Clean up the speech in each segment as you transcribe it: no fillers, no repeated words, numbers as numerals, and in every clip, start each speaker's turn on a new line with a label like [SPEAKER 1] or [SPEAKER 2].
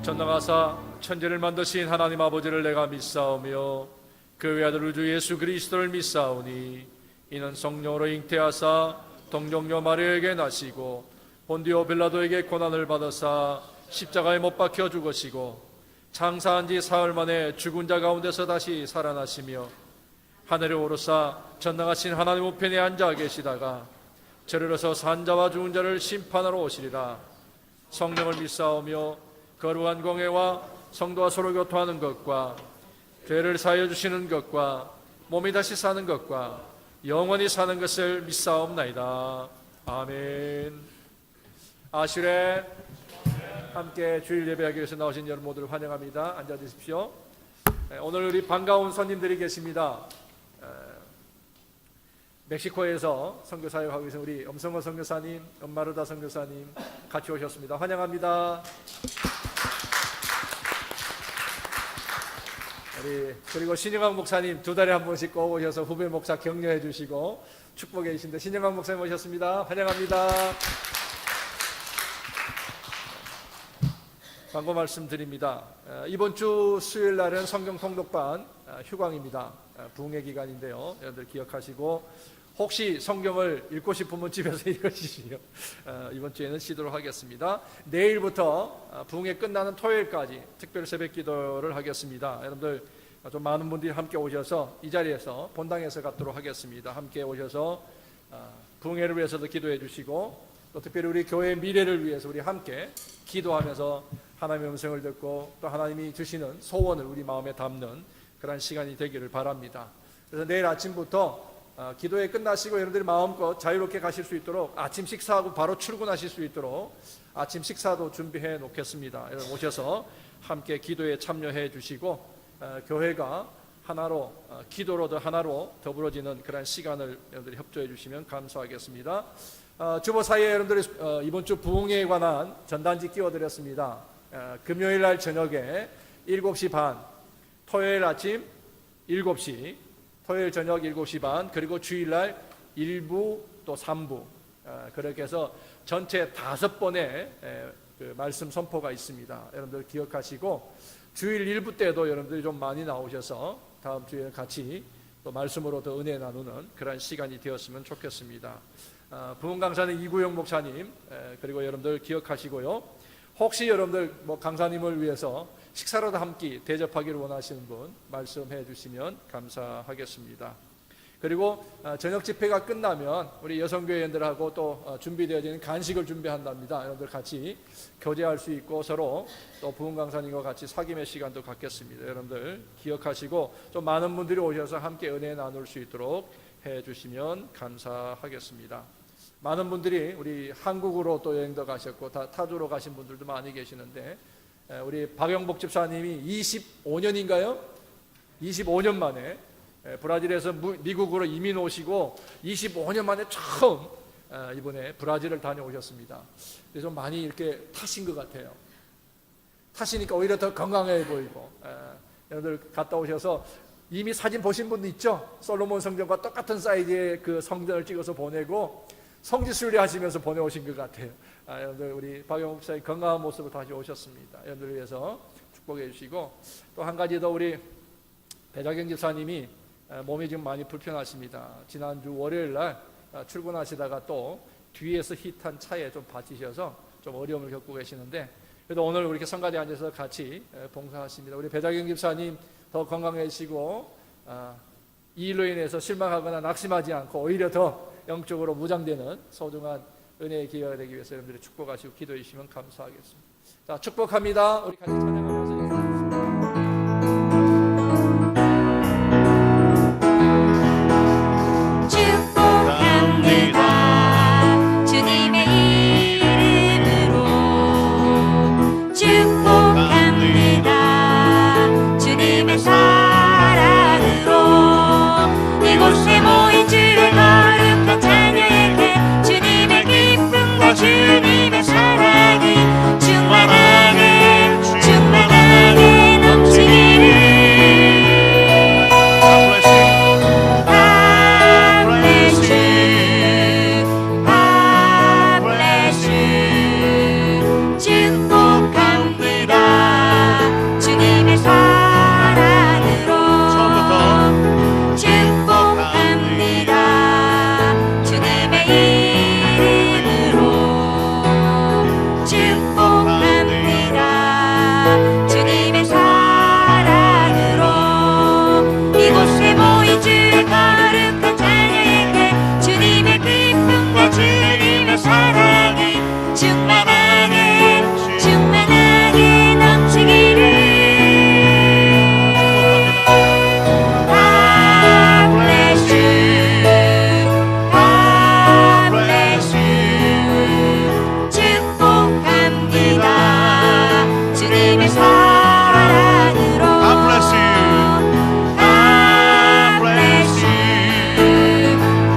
[SPEAKER 1] 전능하사 천지를 만드신 하나님 아버지를 내가 믿사오며 그 외아들 우주 예수 그리스도를 믿사오니 이는 성령으로 잉태하사 동정녀 마리아에게 나시고 본디오 빌라도에게 고난을 받으사 십자가에 못 박혀 죽으시고 장사한 지 사흘 만에 죽은 자 가운데서 다시 살아나시며 하늘에 오르사 전능하신 하나님 우편에 앉아 계시다가 저리로서 산자와 죽은 자를 심판하러 오시리라. 성령을 믿사오며 거룩한 공회와 성도와 서로 교통하는 것과 죄를 사하여 주시는 것과 몸이 다시 사는 것과 영원히 사는 것을 믿사옵나이다. 아멘. 아슈레 함께 주일 예배하기 위해서 나오신 여러분 모두를 환영합니다. 앉아 주십시오. 오늘 우리 반가운 손님들이 계십니다. 멕시코에서 선교 사역하고 계신 우리 엄성호 선교사님, 엄마르다 선교사님 같이 오셨습니다. 환영합니다. 그리고 신영학 목사님 두 달에 한 번씩 꼭 오셔서 후배 목사 격려해 주시고 축복해 주신데 신영학 목사님 오셨습니다. 환영합니다. 광고 말씀드립니다. 이번 주 수요일 날은 성경 통독반 휴강입니다. 부흥회 기간인데요. 여러분들 기억하시고 혹시 성경을 읽고 싶으면 집에서 읽으시죠. 이번 주에는 쉬도록 하겠습니다. 내일부터 부흥회 끝나는 토요일까지 특별 새벽 기도를 하겠습니다. 여러분들 좀 많은 분들이 함께 오셔서 이 자리에서 본당에서 갖도록 하겠습니다. 함께 오셔서 부흥회를 위해서도 기도해 주시고 또 특별히 우리 교회의 미래를 위해서 우리 함께 기도하면서 하나님의 음성을 듣고 또 하나님이 주시는 소원을 우리 마음에 담는 그런 시간이 되기를 바랍니다. 그래서 내일 아침부터 기도회 끝나시고 여러분들이 마음껏 자유롭게 가실 수 있도록 아침 식사하고 바로 출근하실 수 있도록 아침 식사도 준비해 놓겠습니다. 여러분 오셔서 함께 기도에 참여해 주시고 교회가 하나로 기도로도 하나로 더불어지는 그런 시간을 여러분들이 협조해 주시면 감사하겠습니다. 주보 사이에 여러분들이 이번 주 부흥회에 관한 전단지 끼워드렸습니다. 금요일 날 저녁에 7시 반, 토요일 아침 7시, 토요일 저녁 7시 반, 그리고 주일날 1부 또 3부 그렇게 해서 전체 5번의 그 말씀 선포가 있습니다. 여러분들 기억하시고 주일 1부 때도 여러분들이 좀 많이 나오셔서 다음 주에 같이 또 말씀으로 더 은혜 나누는 그런 시간이 되었으면 좋겠습니다. 부흥 강사는 이구영 목사님 그리고 여러분들 기억하시고요. 혹시 여러분들 뭐 강사님을 위해서 식사라도 함께 대접하기를 원하시는 분 말씀해 주시면 감사하겠습니다. 그리고 저녁 집회가 끝나면 우리 여성교회원들하고 또 준비되어지는 간식을 준비한답니다. 여러분들 같이 교제할 수 있고 서로 또 부흥 강사님과 같이 사귐의 시간도 갖겠습니다. 여러분들 기억하시고 좀 많은 분들이 오셔서 함께 은혜 나눌 수 있도록 해 주시면 감사하겠습니다. 많은 분들이 우리 한국으로 또 여행도 가셨고 타주로 가신 분들도 많이 계시는데 우리 박영복 집사님이 25년인가요? 25년 만에 브라질에서 미국으로 이민 오시고 25년 만에 처음 이번에 브라질을 다녀오셨습니다. 그래서 많이 이렇게 타신 것 같아요. 타시니까 오히려 더 건강해 보이고 여러분들 갔다 오셔서 이미 사진 보신 분도 있죠? 솔로몬 성전과 똑같은 사이즈의 그 성전을 찍어서 보내고 성지 순례하시면서 보내오신 것 같아요. 여러분들 우리 박영욱 목사님 건강한 모습으로 다시 오셨습니다. 여러분들 위해서 축복해 주시고 또 한 가지 더 우리 배자경 집사님이 몸이 지금 많이 불편하십니다. 지난주 월요일 날 출근하시다가 또 뒤에서 히트한 차에 좀 받치셔서 좀 어려움을 겪고 계시는데 그래도 오늘 이렇게 성가대에 앉아서 같이 봉사하십니다. 우리 배자경 집사님 더 건강해지시고 이 일로 인해서 실망하거나 낙심하지 않고 오히려 더 영적으로 무장되는 소중한 은혜의 기회가 되기 위해서 여러분들이 축복하시고 기도해 주시면 감사하겠습니다. 자, 축복합니다. 우리 같이 찬양하면서 주님의 사랑이 충만하게
[SPEAKER 2] 사랑이 충만하게 충만하게 넘치기를. God bless you. God bless you. 축복합니다. 주님의 사랑으로.
[SPEAKER 3] God bless you.
[SPEAKER 2] God bless you.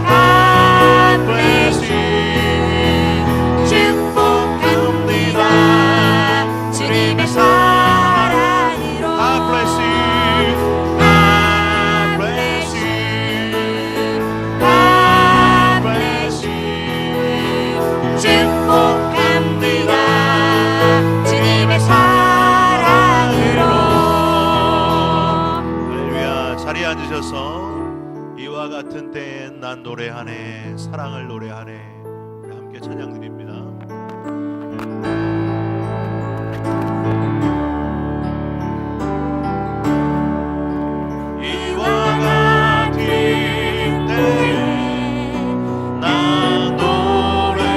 [SPEAKER 2] God bless you. 축복합니다. 주님의 사랑으로.
[SPEAKER 3] God bless you.
[SPEAKER 2] God bless you. God bless you. 축복합니다. 주님의 사랑으로.
[SPEAKER 3] 할렐루야. 자리에 앉으셔서 이와 같은 때엔 난 노래하네, 사랑을 노래하네. 우리 함께 찬양 드립니다. 이와 같은 때에 난 노래하네,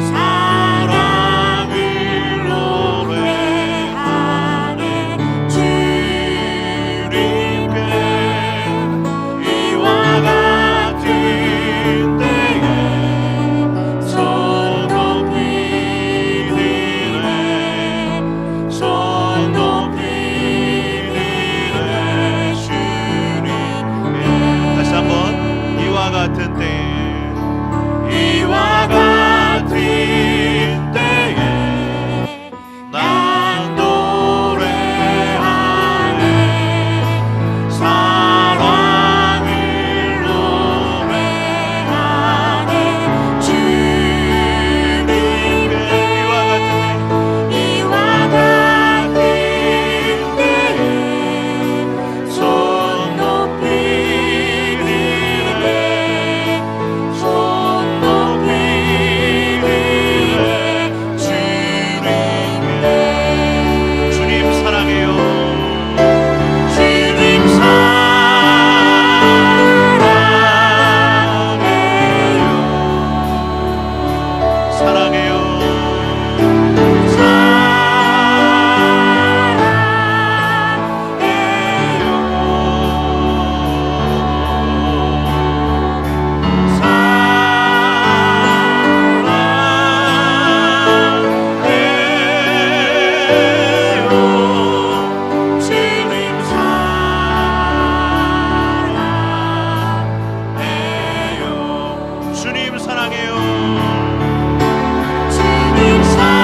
[SPEAKER 3] 사랑을 노래하네. 주님께 이와 같은 때에 손 높이 드네, 손 높이 드네. 주님께 다시 한번 이와 같은 때에 이와 같은 때에 난 노래하네, 사랑을 노래하네. 주님께 이와 같은
[SPEAKER 2] 이와 같은 때에 손 높이 드네, 손 높이 드네. 주님께
[SPEAKER 3] 주님 사랑해요.
[SPEAKER 2] 주님 사랑해요.
[SPEAKER 3] 사랑해요.
[SPEAKER 2] 주님 사랑해요.
[SPEAKER 3] 주님 사랑해요.
[SPEAKER 2] 주님
[SPEAKER 3] 사랑해요.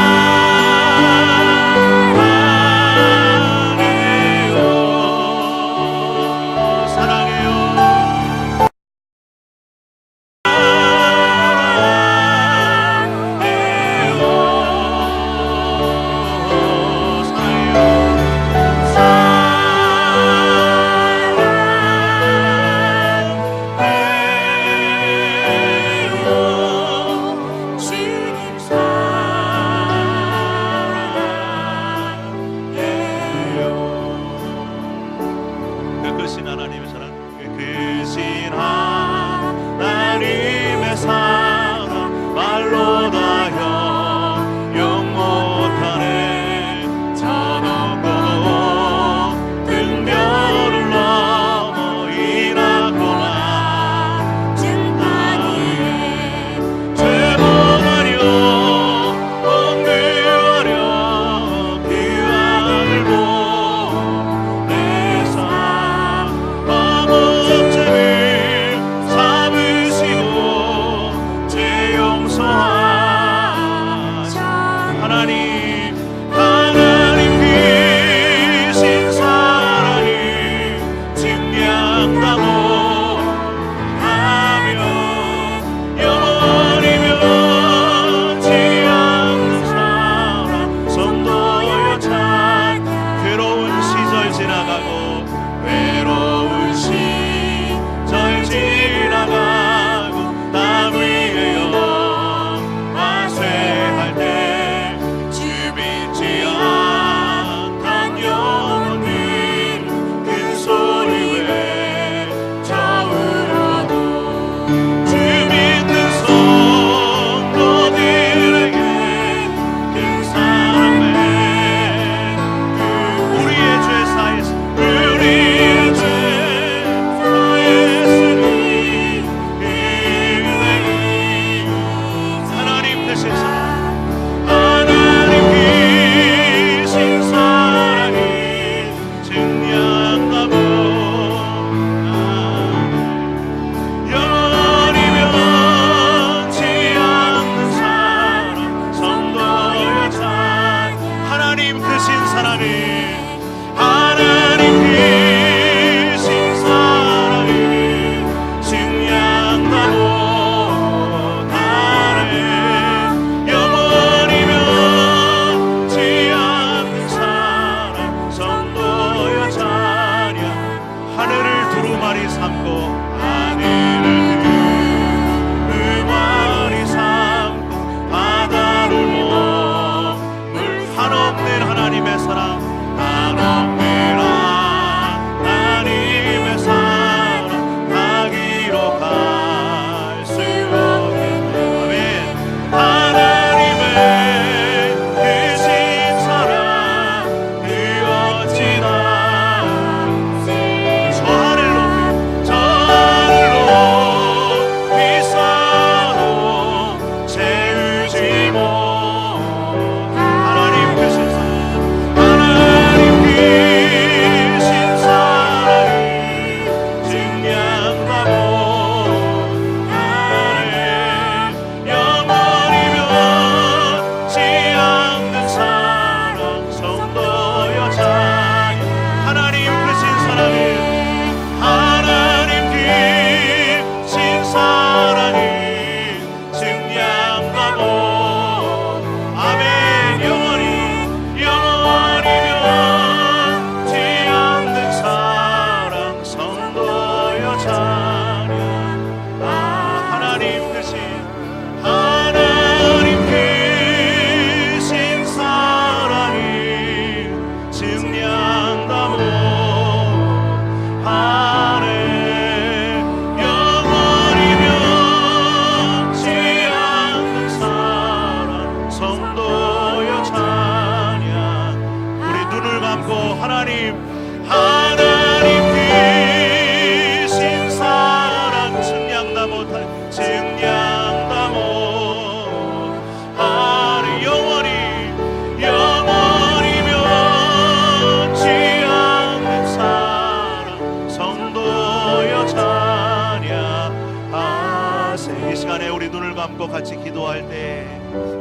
[SPEAKER 3] 우리 눈을 감고 같이 기도할 때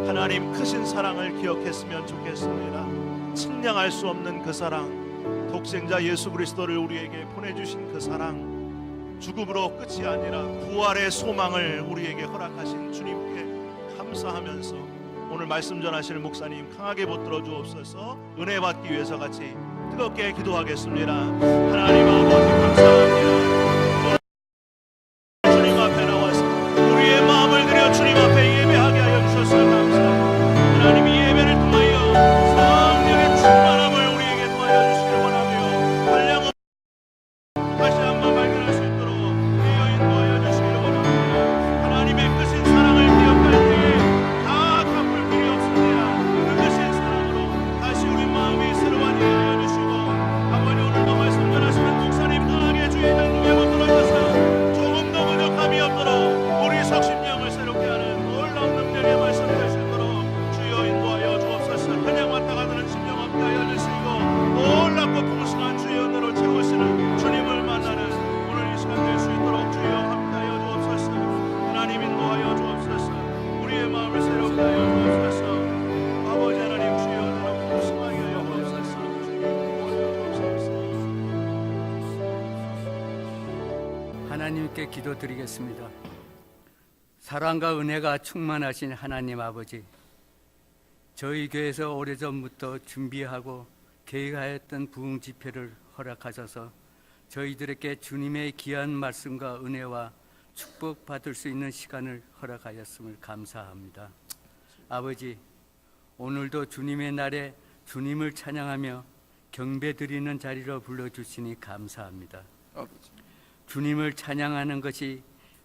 [SPEAKER 3] 하나님 크신 사랑을 기억했으면 좋겠습니다. 측량할 수 없는 그 사랑, 독생자 예수 그리스도를 우리에게 보내주신 그 사랑, 죽음으로 끝이 아니라 부활의 소망을 우리에게 허락하신 주님께 감사하면서 오늘 말씀 전하실 목사님 강하게 붙들어 주옵소서. 은혜 받기 위해서 같이 뜨겁게 기도하겠습니다. 하나님 아버지 감사합니다. 주님 앞에 나와서 우리의 마음을 들여 주님 앞에 예배하게 하여 주셔서 감사합니다. 하나님 이 예배를 통하여 성령의 충만함을 우리에게 도와여 주시길 원하며 한량 다시 한번 발견할 수 있도록 되어 인도하여 주시길 원합니다. 하나님의 크신 사랑을 기억할 때에 다 갚을 길이 없습니다. 그 크신 사랑으로 다시 우리 마음이 새로워지게 하여 주시고 아버지 오늘도 말씀 전하시는 목사님 강하게 주의 장중에 붙들어 주셔서 조금 더 부족함이 없도록 우리 속심령을 새롭게 하는 놀라운 능력의 말씀 될 수 있도록 주여 인도하여 주옵소서. 그냥 왔다 가는 심령 없게 하여 주시고 놀랍고 풍성한 주의 은혜로 채우시는 주님을 만나는 오늘 이 시간 될 수 있도록 주여 함께하여 주옵소서. 하나님 인도하여 주옵소서. 우리의 마음을 새롭게 하여 주옵소서. 아버지 하나님 주여 은혜로 풍성하게 하여 주옵소서. 주여 인도하여 주옵소서.
[SPEAKER 4] 하나님께 기도드리겠습니다. 사랑과 은혜가 충만하신 하나님 아버지, 저희 교회에서 오래전부터 준비하고 계획하였던 부흥 집회를 허락하셔서 저희들에게 주님의 귀한 말씀과 은혜와 축복받을 수 있는 시간을 허락하였음을 감사합니다. 아버지, 오늘도 주님의 날에 주님을 찬양하며 경배드리는 자리로 불러주시니 감사합니다. 주님을 찬양하는 것이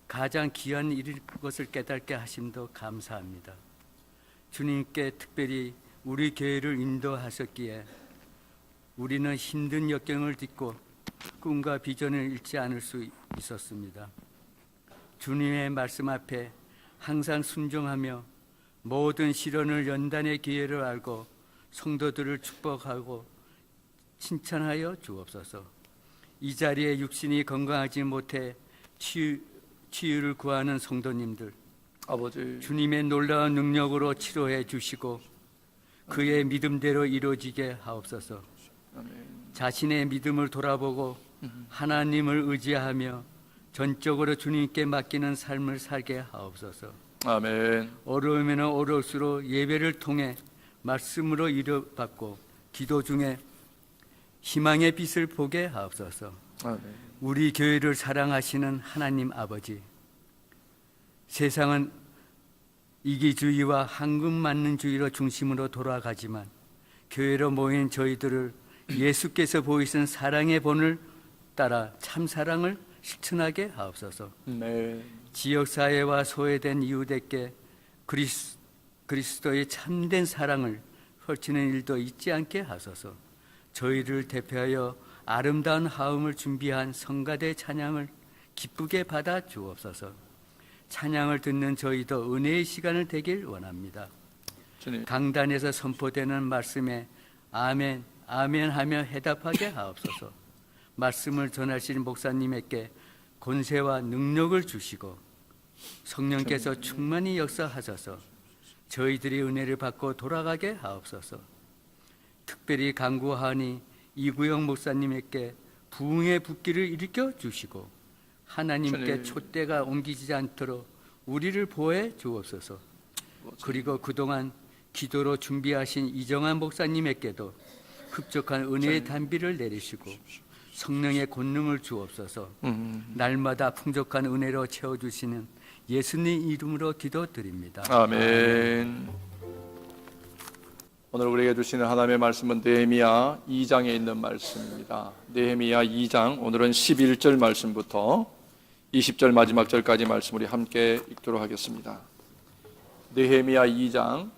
[SPEAKER 4] 가장 귀한 일인 것을 깨닫게 하심도 감사합니다. 주님께 특별히 우리 교회를 인도하셨기에 우리는 힘든 역경을 딛고 꿈과 비전을 잃지 않을 수 있었습니다. 주님의 말씀 앞에 항상 순종하며 모든 시련을 연단의 기회를 알고 성도들을 축복하고 칭찬하여 주옵소서. 이 자리에 육신이 건강하지 못해 치유를 구하는 성도님들,
[SPEAKER 1] 아버지
[SPEAKER 4] 주님의 놀라운 능력으로 치료해 주시고 그의 믿음대로 이루어지게 하옵소서. 자신의 믿음을 돌아보고 하나님을 의지하며 전적으로 주님께 맡기는 삶을 살게 하옵소서.
[SPEAKER 1] 아멘.
[SPEAKER 4] 어려우면 어려울수록 예배를 통해 말씀으로 위로받고 기도 중에 희망의 빛을 보게 하옵소서.
[SPEAKER 1] 아멘.
[SPEAKER 4] 우리 교회를 사랑하시는 하나님 아버지, 세상은 이기주의와 황금만능주의로 중심으로 돌아가지만 교회로 모인 저희들을 예수께서 보이신 사랑의 본을 따라 참사랑을 실천하게 하옵소서.
[SPEAKER 1] 네.
[SPEAKER 4] 지역사회와 소외된 이웃에게 그리스도의 참된 사랑을 펼치는 일도 잊지 않게 하소서. 저희를 대표하여 아름다운 화음을 준비한 성가대 찬양을 기쁘게 받아 주옵소서. 찬양을 듣는 저희도 은혜의 시간을 되길 원합니다.
[SPEAKER 1] 주님.
[SPEAKER 4] 강단에서 선포되는 말씀에 아멘, 아멘 하며 해답하게 하옵소서. 말씀을 전하신 목사님에게 권세와 능력을 주시고 성령께서 충만히 역사하셔서 저희들이 은혜를 받고 돌아가게 하옵소서. 특별히 간구하니 이구영 목사님에게 부흥의 붓기를 일으켜 주시고 하나님께 촛대가 옮기지 않도록 우리를 보호해 주옵소서. 그리고 그동안 기도로 준비하신 이정환 목사님에게도 흡족한 은혜의 단비를 내리시고 성령의 권능을 주옵소서. 날마다 풍족한 은혜로 채워주시는 예수님 이름으로 기도드립니다.
[SPEAKER 1] 아멘. 오늘 우리에게 주시는 하나님의 말씀은 느헤미야 2장에 있는 말씀입니다. 느헤미야 2장, 오늘은 11절 말씀부터 20절 마지막 절까지 말씀 우리 함께 읽도록 하겠습니다. 느헤미야 2장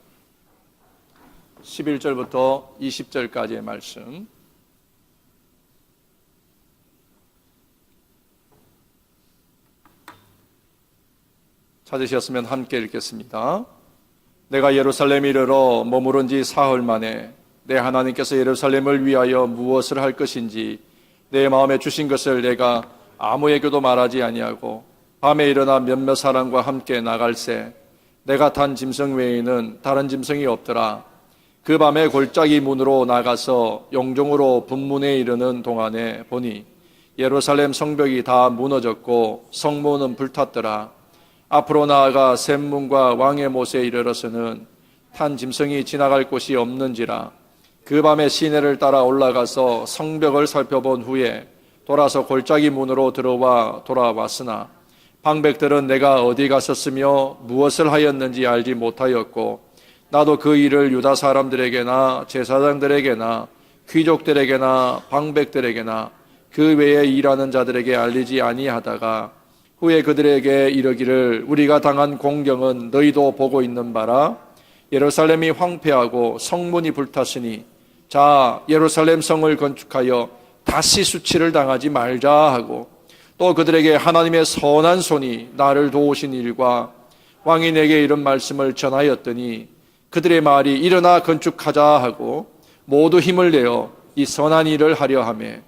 [SPEAKER 1] 11절부터 20절까지의 말씀. 찾으셨으면 함께 읽겠습니다. 내가 예루살렘에 이르러 머무른 지 사흘 만에 내 하나님께서 예루살렘을 위하여 무엇을 할 것인지 내 마음에 주신 것을 내가 아무에게도 말하지 아니하고 밤에 일어나 몇몇 사람과 함께 나갈새 내가 탄 짐승 외에는 다른 짐승이 없더라. 그 밤에 골짜기 문으로 나가서 용종으로 분문에 이르는 동안에 보니 예루살렘 성벽이 다 무너졌고 성문은 불탔더라. 앞으로 나아가 샘문과 왕의 못에 이르러서는 탄 짐승이 지나갈 곳이 없는지라. 그 밤에 시내를 따라 올라가서 성벽을 살펴본 후에 돌아서 골짜기 문으로 들어와 돌아왔으나 방백들은 내가 어디 갔었으며 무엇을 하였는지 알지 못하였고 나도 그 일을 유다 사람들에게나 제사장들에게나 귀족들에게나 방백들에게나 그 외에 일하는 자들에게 알리지 아니하다가 후에 그들에게 이르기를 우리가 당한 공경은 너희도 보고 있는 바라. 예루살렘이 황폐하고 성문이 불탔으니 자 예루살렘 성을 건축하여 다시 수치를 당하지 말자 하고 또 그들에게 하나님의 선한 손이 나를 도우신 일과 왕이 내게 이런 말씀을 전하였더니 그들의 말이 일어나 건축하자 하고 모두 힘을 내어 이 선한 일을 하려 하매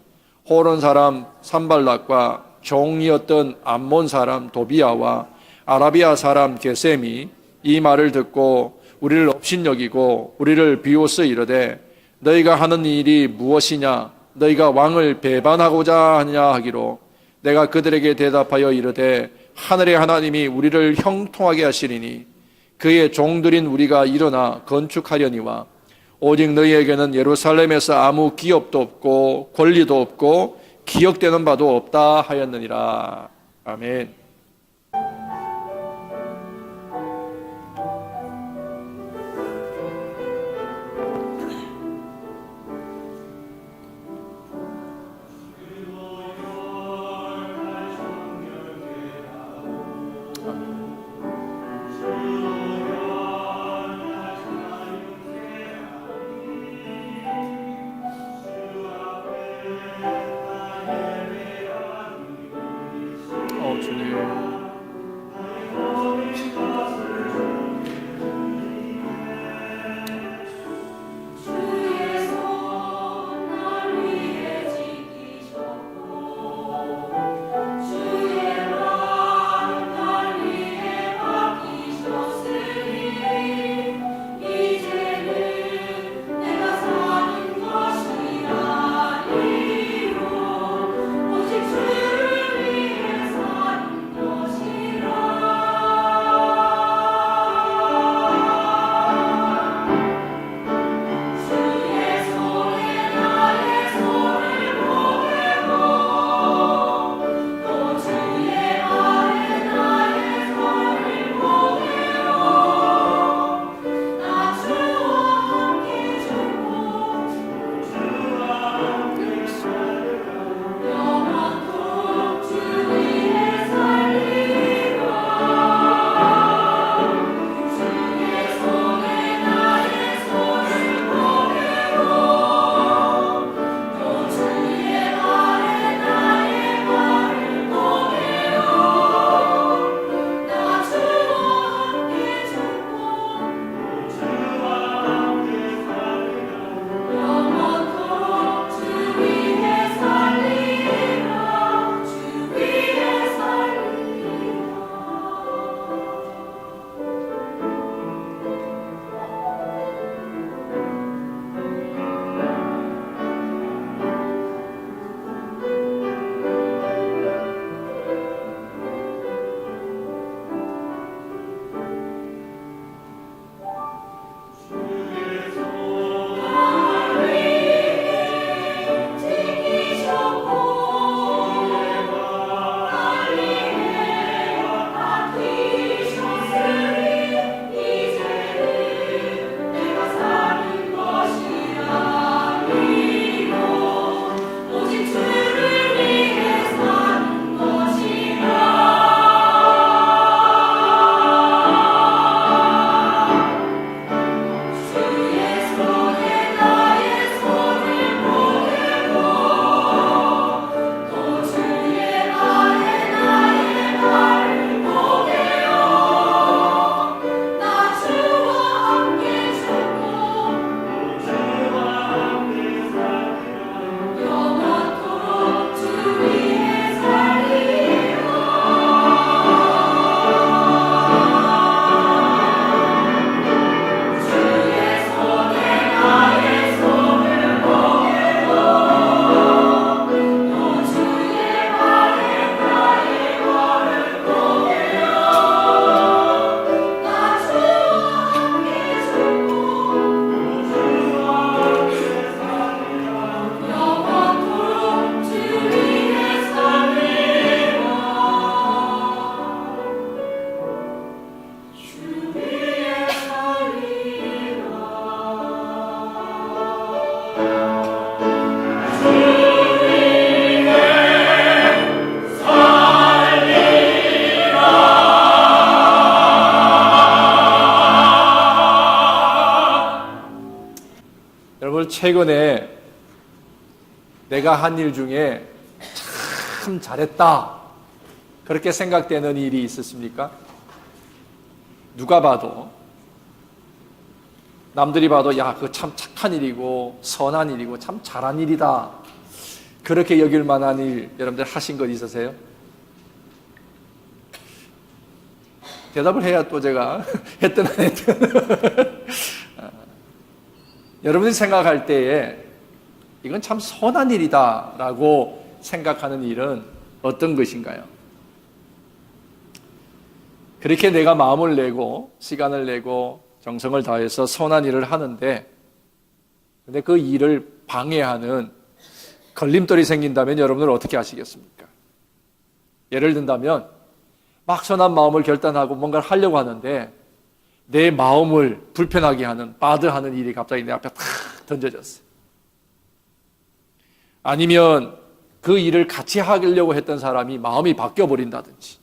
[SPEAKER 1] 호론 사람 산발락과 종이었던 암몬 사람 도비아와 아라비아 사람 게셈이 이 말을 듣고 우리를 업신여기고 우리를 비웃어 이르되 너희가 하는 일이 무엇이냐 너희가 왕을 배반하고자 하냐 하기로 내가 그들에게 대답하여 이르되 하늘의 하나님이 우리를 형통하게 하시리니 그의 종들인 우리가 일어나 건축하려니와 오직 너희에게는 예루살렘에서 아무 기업도 없고 권리도 없고 기억되는 바도 없다 하였느니라. 아멘. 주님 여러분 최근에 내가 한 일 중에 참 잘했다 그렇게 생각되는 일이 있으십니까? 누가 봐도, 남들이 봐도 야 그거 참 착한 일이고 선한 일이고 참 잘한 일이다 그렇게 여길 만한 일 여러분들 하신 것 있으세요? 대답을 해야 또 제가 했든 안 했든 여러분이 생각할 때에 이건 참 선한 일이다 라고 생각하는 일은 어떤 것인가요? 그렇게 내가 마음을 내고 시간을 내고 정성을 다해서 선한 일을 하는데, 근데 그 일을 방해하는 걸림돌이 생긴다면 여러분들 어떻게 하시겠습니까? 예를 든다면 막 선한 마음을 결단하고 뭔가를 하려고 하는데 내 마음을 불편하게 하는, 바드하는 일이 갑자기 내 앞에 탁 던져졌어요. 아니면 그 일을 같이 하려고 했던 사람이 마음이 바뀌어버린다든지,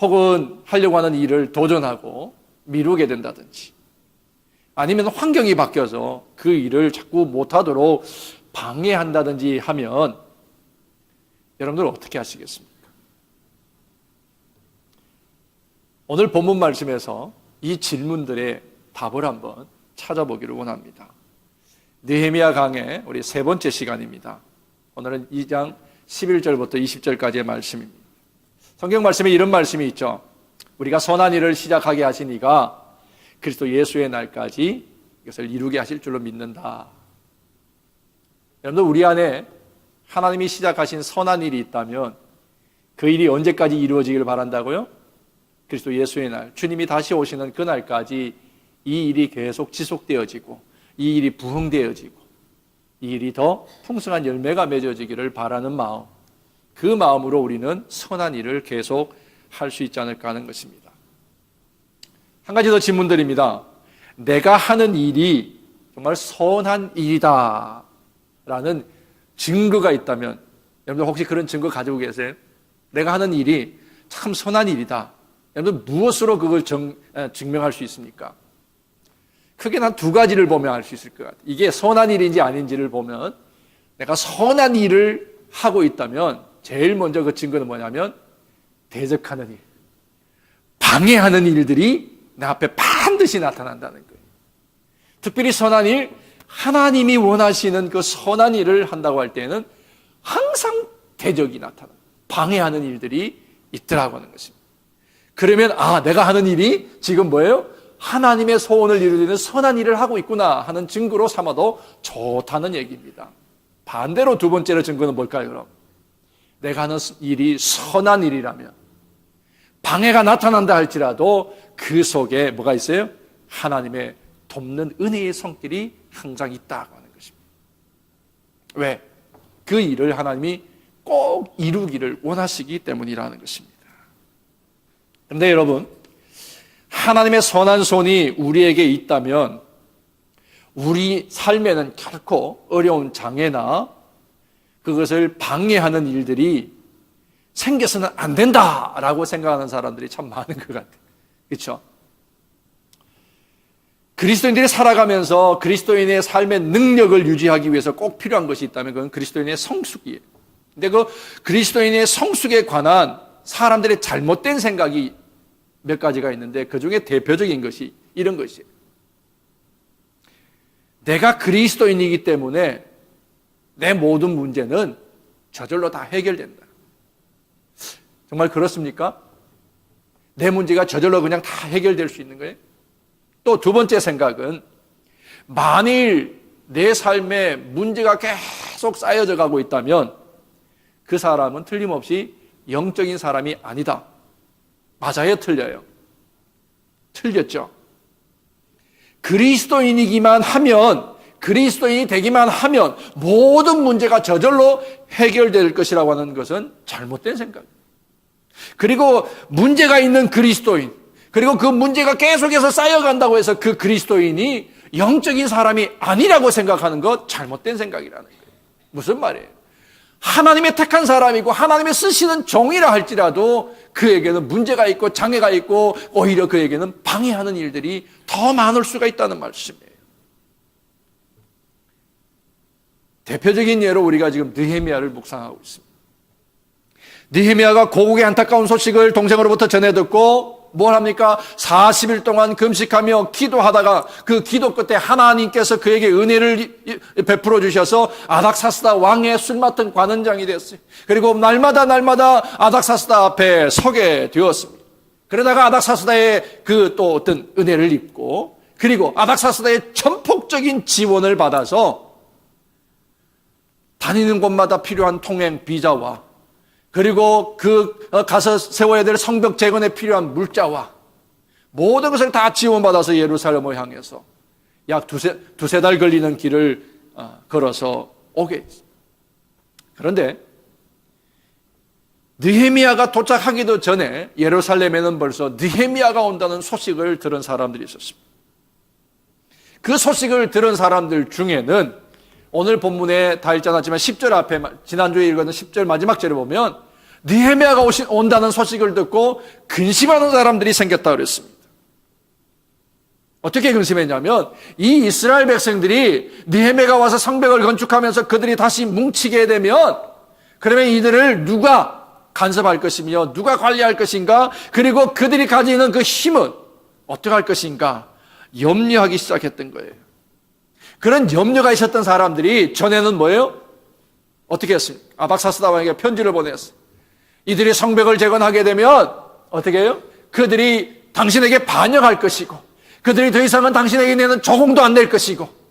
[SPEAKER 1] 혹은 하려고 하는 일을 도전하고 미루게 된다든지, 아니면 환경이 바뀌어서 그 일을 자꾸 못하도록 방해한다든지 하면 여러분들 어떻게 하시겠습니까? 오늘 본문 말씀에서 이 질문들의 답을 한번 찾아보기를 원합니다. 느헤미야 강의 우리 세 번째 시간입니다. 오늘은 2장 11절부터 20절까지의 말씀입니다. 성경 말씀에 이런 말씀이 있죠. 우리가 선한 일을 시작하게 하신 이가 그리스도 예수의 날까지 이것을 이루게 하실 줄로 믿는다. 여러분들, 우리 안에 하나님이 시작하신 선한 일이 있다면 그 일이 언제까지 이루어지기를 바란다고요? 그리스도 예수의 날, 주님이 다시 오시는 그 날까지 이 일이 계속 지속되어지고 이 일이 부흥되어지고 이 일이 더 풍성한 열매가 맺어지기를 바라는 마음, 그 마음으로 우리는 선한 일을 계속 할 수 있지 않을까 하는 것입니다. 한 가지 더 질문드립니다. 내가 하는 일이 정말 선한 일이다 라는 증거가 있다면, 여러분들 혹시 그런 증거 가지고 계세요? 내가 하는 일이 참 선한 일이다. 여러분들 무엇으로 그걸 증명할 수 있습니까? 크게 난 두 가지를 보면 알 수 있을 것 같아요. 이게 선한 일인지 아닌지를 보면, 내가 선한 일을 하고 있다면 제일 먼저 그 증거는 뭐냐면 대적하는 일, 방해하는 일들이 내 앞에 반드시 나타난다는 거예요. 특별히 선한 일, 하나님이 원하시는 그 선한 일을 한다고 할 때는 항상 대적이 나타나요. 방해하는 일들이 있더라고 하는 것입니다. 그러면 내가 하는 일이 지금 뭐예요? 하나님의 소원을 이루는 선한 일을 하고 있구나 하는 증거로 삼아도 좋다는 얘기입니다. 반대로 두 번째로 증거는 뭘까요, 그럼? 내가 하는 일이 선한 일이라면 방해가 나타난다 할지라도 그 속에 뭐가 있어요? 하나님의 돕는 은혜의 손길이 항상 있다고 하는 것입니다. 왜? 그 일을 하나님이 꼭 이루기를 원하시기 때문이라는 것입니다. 그런데 여러분, 하나님의 선한 손이 우리에게 있다면 우리 삶에는 결코 어려운 장애나 그것을 방해하는 일들이 생겨서는 안 된다라고 생각하는 사람들이 참 많은 것 같아요. 그렇죠? 그리스도인들이 살아가면서 그리스도인의 삶의 능력을 유지하기 위해서 꼭 필요한 것이 있다면 그건 그리스도인의 성숙이에요. 근데 그 그리스도인의 성숙에 관한 사람들의 잘못된 생각이 몇 가지가 있는데 그 중에 대표적인 것이 이런 것이에요. 내가 그리스도인이기 때문에 내 모든 문제는 저절로 다 해결된다. 정말 그렇습니까? 내 문제가 저절로 그냥 다 해결될 수 있는 거예요? 또 두 번째 생각은, 만일 내 삶에 문제가 계속 쌓여져 가고 있다면 그 사람은 틀림없이 영적인 사람이 아니다. 맞아요, 틀려요? 틀렸죠. 그리스도인이기만 하면, 그리스도인이 되기만 하면 모든 문제가 저절로 해결될 것이라고 하는 것은 잘못된 생각이에요. 그리고 문제가 있는 그리스도인, 그리고 그 문제가 계속해서 쌓여간다고 해서 그 그리스도인이 영적인 사람이 아니라고 생각하는 것 잘못된 생각이라는 거예요. 무슨 말이에요? 하나님의 택한 사람이고 하나님의 쓰시는 종이라 할지라도 그에게는 문제가 있고 장애가 있고 오히려 그에게는 방해하는 일들이 더 많을 수가 있다는 말씀이에요. 대표적인 예로 우리가 지금 느헤미야를 묵상하고 있습니다. 느헤미야가 고국의 안타까운 소식을 동생으로부터 전해 듣고 뭘 합니까? 40일 동안 금식하며 기도하다가 그 기도 끝에 하나님께서 그에게 은혜를 베풀어 주셔서 아닥사스다 왕의 술 맡은 관원장이 됐어요. 그리고 날마다 아닥사스다 앞에 서게 되었습니다. 그러다가 아닥사스다의 그 또 어떤 은혜를 입고, 그리고 아닥사스다의 전폭적인 지원을 받아서 다니는 곳마다 필요한 통행 비자와, 그리고 가서 세워야 될 성벽 재건에 필요한 물자와 모든 것을 다 지원받아서 예루살렘을 향해서 약 두세 달 걸리는 길을 걸어서 오게 했습니다. 그런데 느헤미야가 도착하기도 전에 예루살렘에는 벌써 느헤미야가 온다는 소식을 들은 사람들이 있었습니다. 그 소식을 들은 사람들 중에는 오늘 본문에 다 읽지 않았지만 10절 앞에, 지난주에 읽었던 10절 마지막 절에 보면 느헤미야가 온다는 소식을 듣고 근심하는 사람들이 생겼다 그랬습니다. 어떻게 근심했냐면 이 이스라엘 백성들이 느헤미야가 와서 성벽을 건축하면서 그들이 다시 뭉치게 되면 그러면 이들을 누가 간섭할 것이며 누가 관리할 것인가, 그리고 그들이 가지는 그 힘은 어떻게 할 것인가 염려하기 시작했던 거예요. 그런 염려가 있었던 사람들이 전에는 뭐예요? 어떻게 했습니까? 아닥사스다 왕에게 편지를 보냈어요. 이들이 성벽을 재건하게 되면 어떻게 해요? 그들이 당신에게 반역할 것이고, 그들이 더 이상은 당신에게 내는 조공도 안 낼 것이고,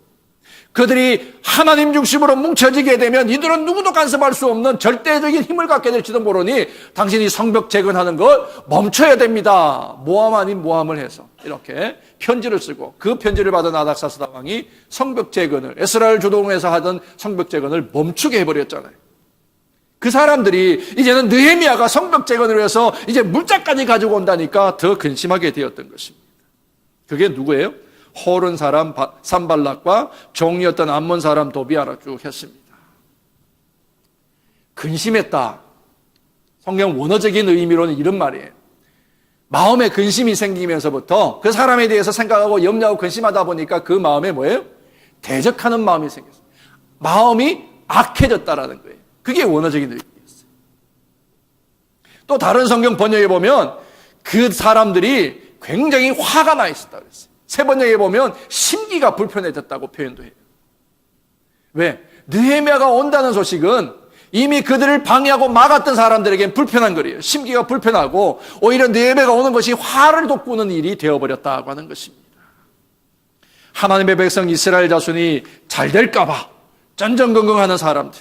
[SPEAKER 1] 그들이 하나님 중심으로 뭉쳐지게 되면 이들은 누구도 간섭할 수 없는 절대적인 힘을 갖게 될지도 모르니 당신이 성벽 재건하는 걸 멈춰야 됩니다. 모함 아닌 모함을 해서 이렇게 편지를 쓰고, 그 편지를 받은 아닥사스다 왕이 성벽 재건을, 에스라엘 주동해서 하던 성벽 재건을 멈추게 해버렸잖아요. 그 사람들이 이제는 느헤미야가 성벽 재건을 위해서 이제 물자까지 가지고 온다니까 더 근심하게 되었던 것입니다. 그게 누구예요? 호른 사람 산발락과 종이었던 암몬 사람 도비아라 쭉 했습니다. 근심했다. 성경 원어적인 의미로는 이런 말이에요. 마음에 근심이 생기면서부터 그 사람에 대해서 생각하고 염려하고 근심하다 보니까 그 마음에 뭐예요? 대적하는 마음이 생겼어요. 마음이 악해졌다라는 거예요. 그게 원어적인 의미였어요. 또 다른 성경 번역에 보면 그 사람들이 굉장히 화가 나 있었다고 그랬어요. 세 번역에 보면 심기가 불편해졌다고 표현도 해요. 왜? 느헤미야가 온다는 소식은 이미 그들을 방해하고 막았던 사람들에겐 불편한 거예요. 심기가 불편하고 오히려 느헤미야가 오는 것이 화를 돋구는 일이 되어버렸다고 하는 것입니다. 하나님의 백성 이스라엘 자손이 잘 될까 봐 전전긍긍하는 사람들,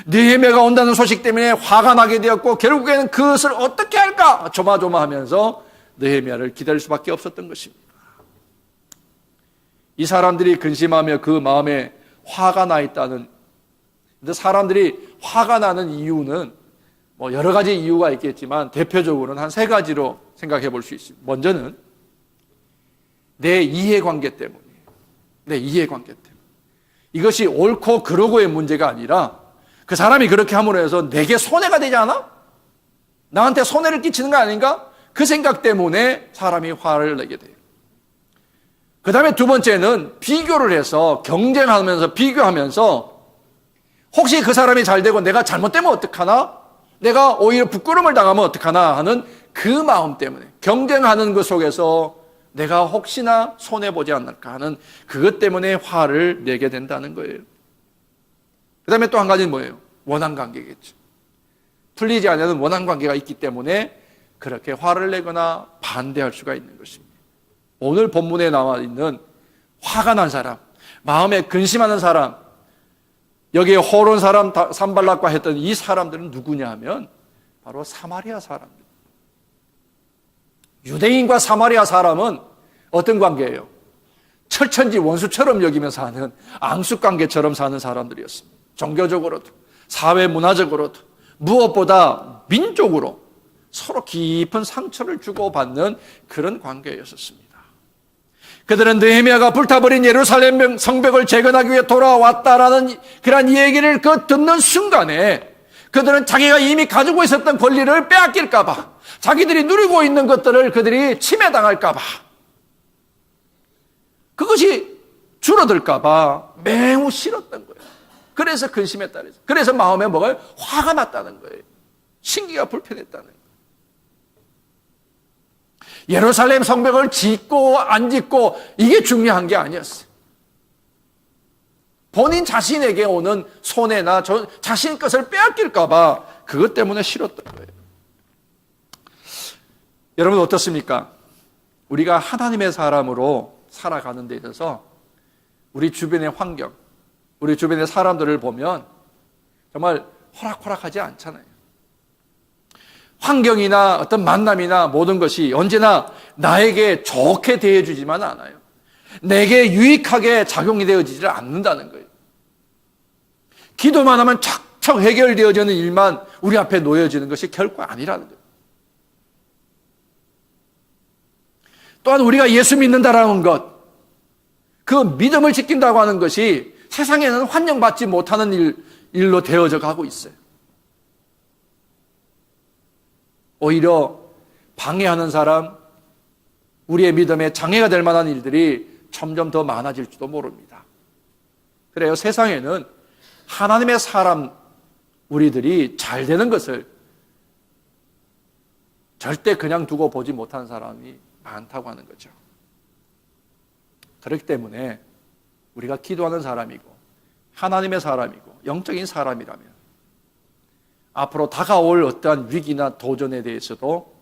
[SPEAKER 1] 느헤미야가 온다는 소식 때문에 화가 나게 되었고 결국에는 그것을 어떻게 할까 조마조마하면서 느헤미야를 기다릴 수밖에 없었던 것입니다. 이 사람들이 근심하며 그 마음에 화가 나 있다는, 근데 사람들이 화가 나는 이유는 뭐 여러 가지 이유가 있겠지만 대표적으로는 한 세 가지로 생각해 볼 수 있습니다. 먼저는 내 이해관계 때문이에요. 내 이해관계 때문에. 이것이 옳고 그르고의 문제가 아니라 그 사람이 그렇게 함으로 해서 내게 손해가 되지 않아? 나한테 손해를 끼치는 거 아닌가? 그 생각 때문에 사람이 화를 내게 돼요. 그 다음에 두 번째는 비교를 해서 경쟁하면서 비교하면서 혹시 그 사람이 잘 되고 내가 잘못되면 어떡하나? 내가 오히려 부끄러움을 당하면 어떡하나 하는 그 마음 때문에 경쟁하는 것 속에서 내가 혹시나 손해보지 않을까 하는 그것 때문에 화를 내게 된다는 거예요. 그 다음에 또 한 가지는 뭐예요? 원한관계겠죠. 풀리지 않는 원한관계가 있기 때문에 그렇게 화를 내거나 반대할 수가 있는 것입니다. 오늘 본문에 나와 있는 화가 난 사람, 마음에 근심하는 사람, 여기에 호론 사람 산발락과 했던 이 사람들은 누구냐 하면 바로 사마리아 사람들. 유대인과 사마리아 사람은 어떤 관계예요? 철천지 원수처럼 여기며 사는 앙숙관계처럼 사는 사람들이었습니다. 종교적으로도 사회 문화적으로도 무엇보다 민족으로 서로 깊은 상처를 주고받는 그런 관계였었습니다. 그들은 느헤미야가 불타버린 예루살렘 성벽을 재건하기 위해 돌아왔다라는 그런 얘기를 듣는 순간에 그들은 자기가 이미 가지고 있었던 권리를 빼앗길까 봐, 자기들이 누리고 있는 것들을 그들이 침해당할까 봐, 그것이 줄어들까 봐 매우 싫었던 거예요. 그래서 근심했다. 그래서 마음에 뭐가 화가 났다는 거예요. 신기가 불편했다는 거예요. 예루살렘 성벽을 짓고 안 짓고 이게 중요한 게 아니었어요. 본인 자신에게 오는 손해나 자신 것을 빼앗길까 봐 그것 때문에 싫었던 거예요. 여러분 어떻습니까? 우리가 하나님의 사람으로 살아가는 데 있어서 우리 주변의 환경, 우리 주변의 사람들을 보면 정말 호락호락하지 않잖아요. 환경이나 어떤 만남이나 모든 것이 언제나 나에게 좋게 대해주지만 않아요. 내게 유익하게 작용이 되어지지 않는다는 거예요. 기도만 하면 척척 해결되어지는 일만 우리 앞에 놓여지는 것이 결코 아니라는 거예요. 또한 우리가 예수 믿는다라는 것, 그 믿음을 지킨다고 하는 것이 세상에는 환영받지 못하는 일로 되어져 가고 있어요. 오히려 방해하는 사람, 우리의 믿음에 장애가 될 만한 일들이 점점 더 많아질지도 모릅니다. 그래요. 세상에는 하나님의 사람, 우리들이 잘 되는 것을 절대 그냥 두고 보지 못하는 사람이 많다고 하는 거죠. 그렇기 때문에 우리가 기도하는 사람이고 하나님의 사람이고 영적인 사람이라면 앞으로 다가올 어떠한 위기나 도전에 대해서도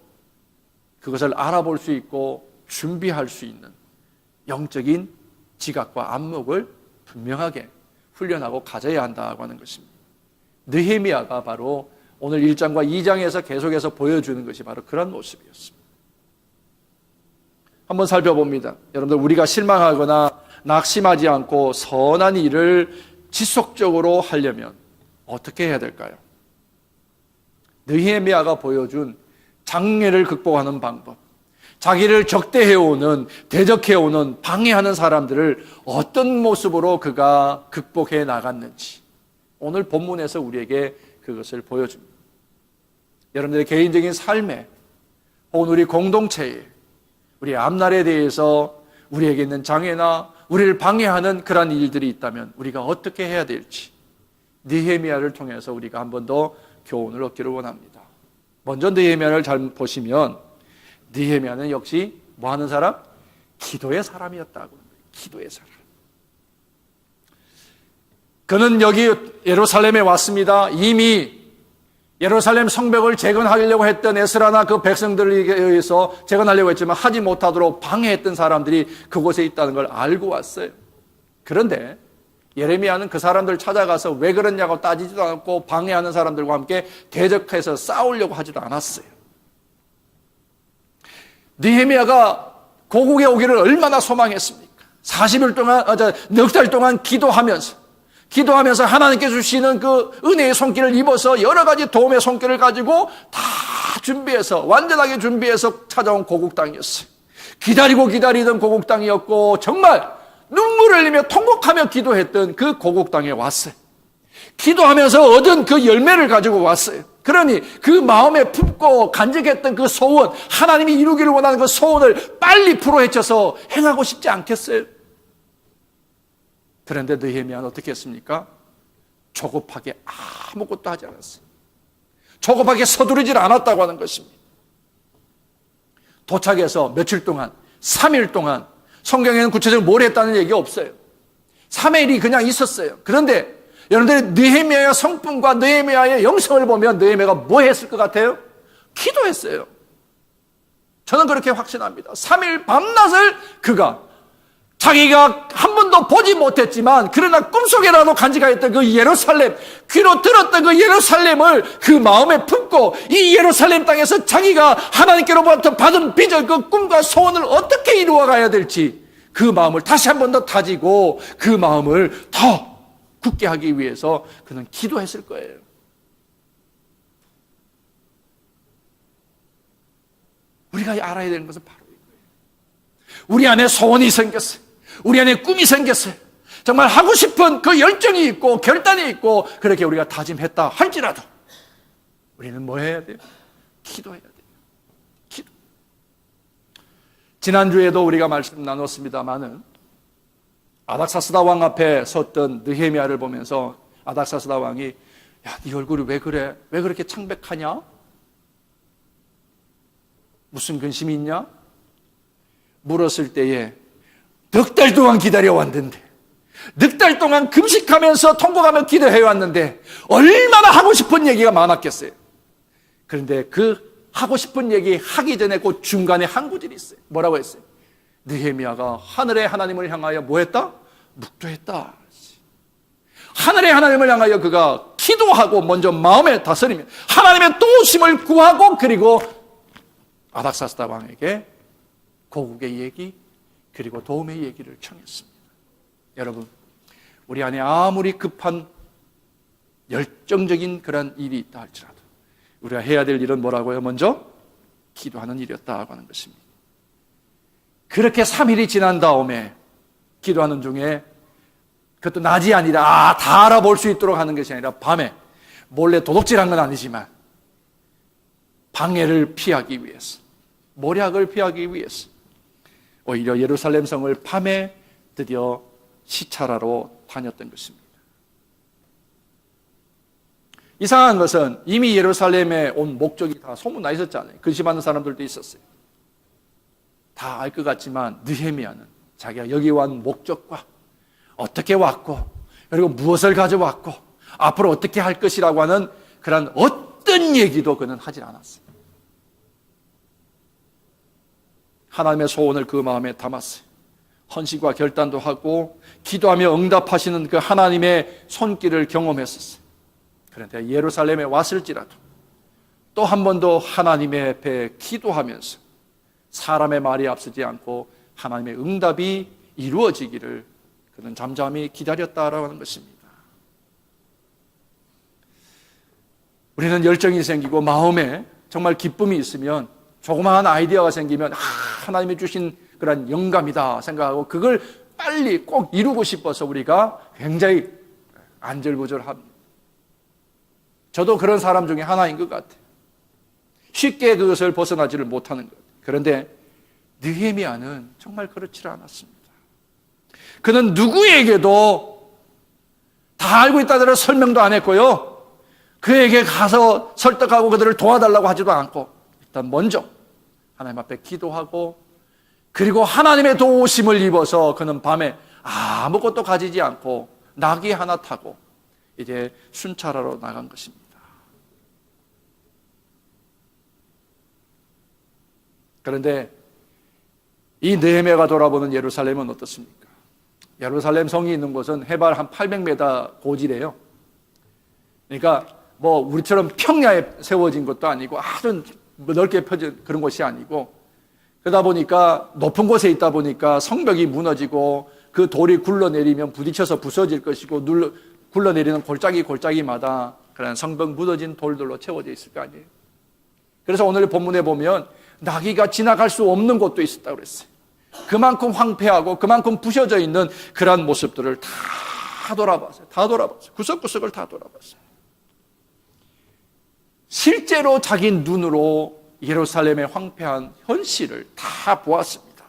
[SPEAKER 1] 그것을 알아볼 수 있고 준비할 수 있는 영적인 지각과 안목을 분명하게 훈련하고 가져야 한다고 하는 것입니다. 느헤미야가 바로 오늘 1장과 2장에서 계속해서 보여주는 것이 바로 그런 모습이었습니다. 한번 살펴봅니다. 여러분들, 우리가 실망하거나 낙심하지 않고 선한 일을 지속적으로 하려면 어떻게 해야 될까요? 느헤미야가 보여준 장애를 극복하는 방법, 자기를 적대해오는, 대적해오는, 방해하는 사람들을 어떤 모습으로 그가 극복해 나갔는지 오늘 본문에서 우리에게 그것을 보여줍니다. 여러분들의 개인적인 삶에 혹은 우리 공동체에 우리 앞날에 대해서 우리에게 있는 장애나 우리를 방해하는 그런 일들이 있다면 우리가 어떻게 해야 될지 느헤미야를 통해서 우리가 한 번 더 교훈을 얻기를 원합니다. 먼저 느헤미야를 잘 보시면 느헤미야는 역시 뭐 하는 사람? 기도의 사람이었다고. 기도의 사람. 그는 여기 예루살렘에 왔습니다. 이미 예루살렘 성벽을 재건하려고 했던 에스라나 그 백성들에 의해서 재건하려고 했지만 하지 못하도록 방해했던 사람들이 그곳에 있다는 걸 알고 왔어요. 그런데 예레미야는 그 사람들을 찾아가서 왜 그러냐고 따지지도 않고 방해하는 사람들과 함께 대적해서 싸우려고 하지도 않았어요. 느헤미야가 고국에 오기를 얼마나 소망했습니까? 40일 동안, 넉 달 동안 기도하면서 하나님께 주시는 그 은혜의 손길을 입어서 여러 가지 도움의 손길을 가지고 다 준비해서, 완전하게 준비해서 찾아온 고국 땅이었어요. 기다리고 기다리던 고국 땅이었고 정말 눈물을 흘리며 통곡하며 기도했던 그 고국 땅에 왔어요. 기도하면서 얻은 그 열매를 가지고 왔어요. 그러니 그 마음에 품고 간직했던 그 소원, 하나님이 이루기를 원하는 그 소원을 빨리 풀어헤쳐서 행하고 싶지 않겠어요? 그런데 느헤미야는 어떻게 했습니까? 조급하게 아무것도 하지 않았어요. 조급하게 서두르질 않았다고 하는 것입니다. 도착해서 며칠 동안, 3일 동안, 성경에는 구체적으로 뭘 했다는 얘기가 없어요. 3일이 그냥 있었어요. 그런데 여러분들이 느헤미야의 성품과 느헤미야의 영성을 보면 느헤미야가 뭐 했을 것 같아요? 기도했어요. 저는 그렇게 확신합니다. 3일 밤낮을 그가 자기가 한 번도 보지 못했지만 그러나 꿈속에라도 간직하였던 그 예루살렘, 귀로 들었던 그 예루살렘을 그 마음에 품고 이 예루살렘 땅에서 자기가 하나님께로부터 받은 비전, 그 꿈과 소원을 어떻게 이루어가야 될지 그 마음을 다시 한 번 더 다지고 그 마음을 더 굳게 하기 위해서 그는 기도했을 거예요. 우리가 알아야 되는 것은 바로 이거예요. 우리 안에 소원이 생겼어요. 우리 안에 꿈이 생겼어요. 정말 하고 싶은 그 열정이 있고 결단이 있고 그렇게 우리가 다짐했다 할지라도 우리는 뭐 해야 돼요? 기도해야 돼요. 기도. 지난주에도 우리가 말씀 나눴습니다마는 아닥사스다 왕 앞에 섰던 느헤미야를 보면서 아닥사스다 왕이 야, 네 얼굴이 왜 그래? 왜 그렇게 창백하냐? 무슨 근심이 있냐? 물었을 때에 넉 달 동안 기다려왔는데, 넉 달 동안 금식하면서 통곡하며 기도해왔는데 얼마나 하고 싶은 얘기가 많았겠어요. 그런데 그 하고 싶은 얘기 하기 전에 그 중간에 한 구절이 있어요. 뭐라고 했어요? 느헤미야가 하늘의 하나님을 향하여 뭐 했다? 묵도했다. 하늘의 하나님을 향하여 그가 기도하고 먼저 마음에 다스리며 하나님의 도우심을 구하고, 그리고 아닥사스다 왕에게 고국의 얘기 그리고 도움의 얘기를 청했습니다. 여러분, 우리 안에 아무리 급한 열정적인 그런 일이 있다 할지라도 우리가 해야 될 일은 뭐라고요? 먼저 기도하는 일이었다고 하는 것입니다. 그렇게 3일이 지난 다음에 기도하는 중에, 그것도 낮이 아니라 다 알아볼 수 있도록 하는 것이 아니라 밤에 몰래 도둑질한 건 아니지만 방해를 피하기 위해서, 모략을 피하기 위해서 오히려 예루살렘 성을 밤에 드디어 시찰하러 다녔던 것입니다. 이상한 것은 이미 예루살렘에 온 목적이 다 소문나 있었잖아요. 근심하는 사람들도 있었어요. 다 알 것 같지만 느헤미야는 자기가 여기 온 목적과 어떻게 왔고, 그리고 무엇을 가져왔고 앞으로 어떻게 할 것이라고 하는 그런 어떤 얘기도 그는 하질 않았어요. 하나님의 소원을 그 마음에 담았어요. 헌신과 결단도 하고 기도하며 응답하시는 그 하나님의 손길을 경험했었어요. 그런데 예루살렘에 왔을지라도 또 한 번 더 하나님의 앞에 기도하면서 사람의 말이 앞서지 않고 하나님의 응답이 이루어지기를 그는 잠잠히 기다렸다라고 하는 것입니다. 우리는 열정이 생기고 마음에 정말 기쁨이 있으면, 조그마한 아이디어가 생기면 하나님이 주신 그런 영감이다 생각하고 그걸 빨리 꼭 이루고 싶어서 우리가 굉장히 안절부절합니다. 저도 그런 사람 중에 하나인 것 같아요. 쉽게 그것을 벗어나지를 못하는 것 같아요. 그런데 느헤미야는 정말 그렇지 않았습니다. 그는 누구에게도 다 알고 있다더러 설명도 안 했고요, 그에게 가서 설득하고 그들을 도와달라고 하지도 않고 일단 먼저 하나님 앞에 기도하고, 그리고 하나님의 도우심을 입어서 그는 밤에 아무것도 가지지 않고 나귀 하나 타고 이제 순찰하러 나간 것입니다. 그런데 이 느헤미야가 돌아보는 예루살렘은 어떻습니까? 예루살렘 성이 있는 곳은 해발 한 800m 고지래요. 그러니까 뭐 우리처럼 평야에 세워진 것도 아니고 아주 넓게 펴진 그런 곳이 아니고, 그러다 보니까 높은 곳에 있다 보니까 성벽이 무너지고 그 돌이 굴러내리면 부딪혀서 부서질 것이고, 굴러내리는 골짜기마다 그런 성벽 무너진 돌들로 채워져 있을 거 아니에요. 그래서 오늘 본문에 보면 나귀가 지나갈 수 없는 곳도 있었다고 그랬어요. 그만큼 황폐하고 그만큼 부셔져 있는 그런 모습들을 다 돌아봤어요. 구석구석을 다 돌아봤어요. 실제로 자기 눈으로 예루살렘의 황폐한 현실을 다 보았습니다.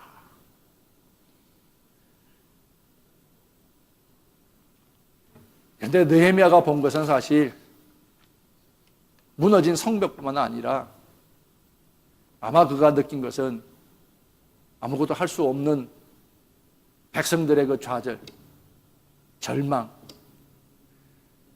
[SPEAKER 1] 그런데 느헤미야가 본 것은 사실 무너진 성벽뿐만 아니라 아마 그가 느낀 것은 아무것도 할 수 없는 백성들의 그 좌절, 절망.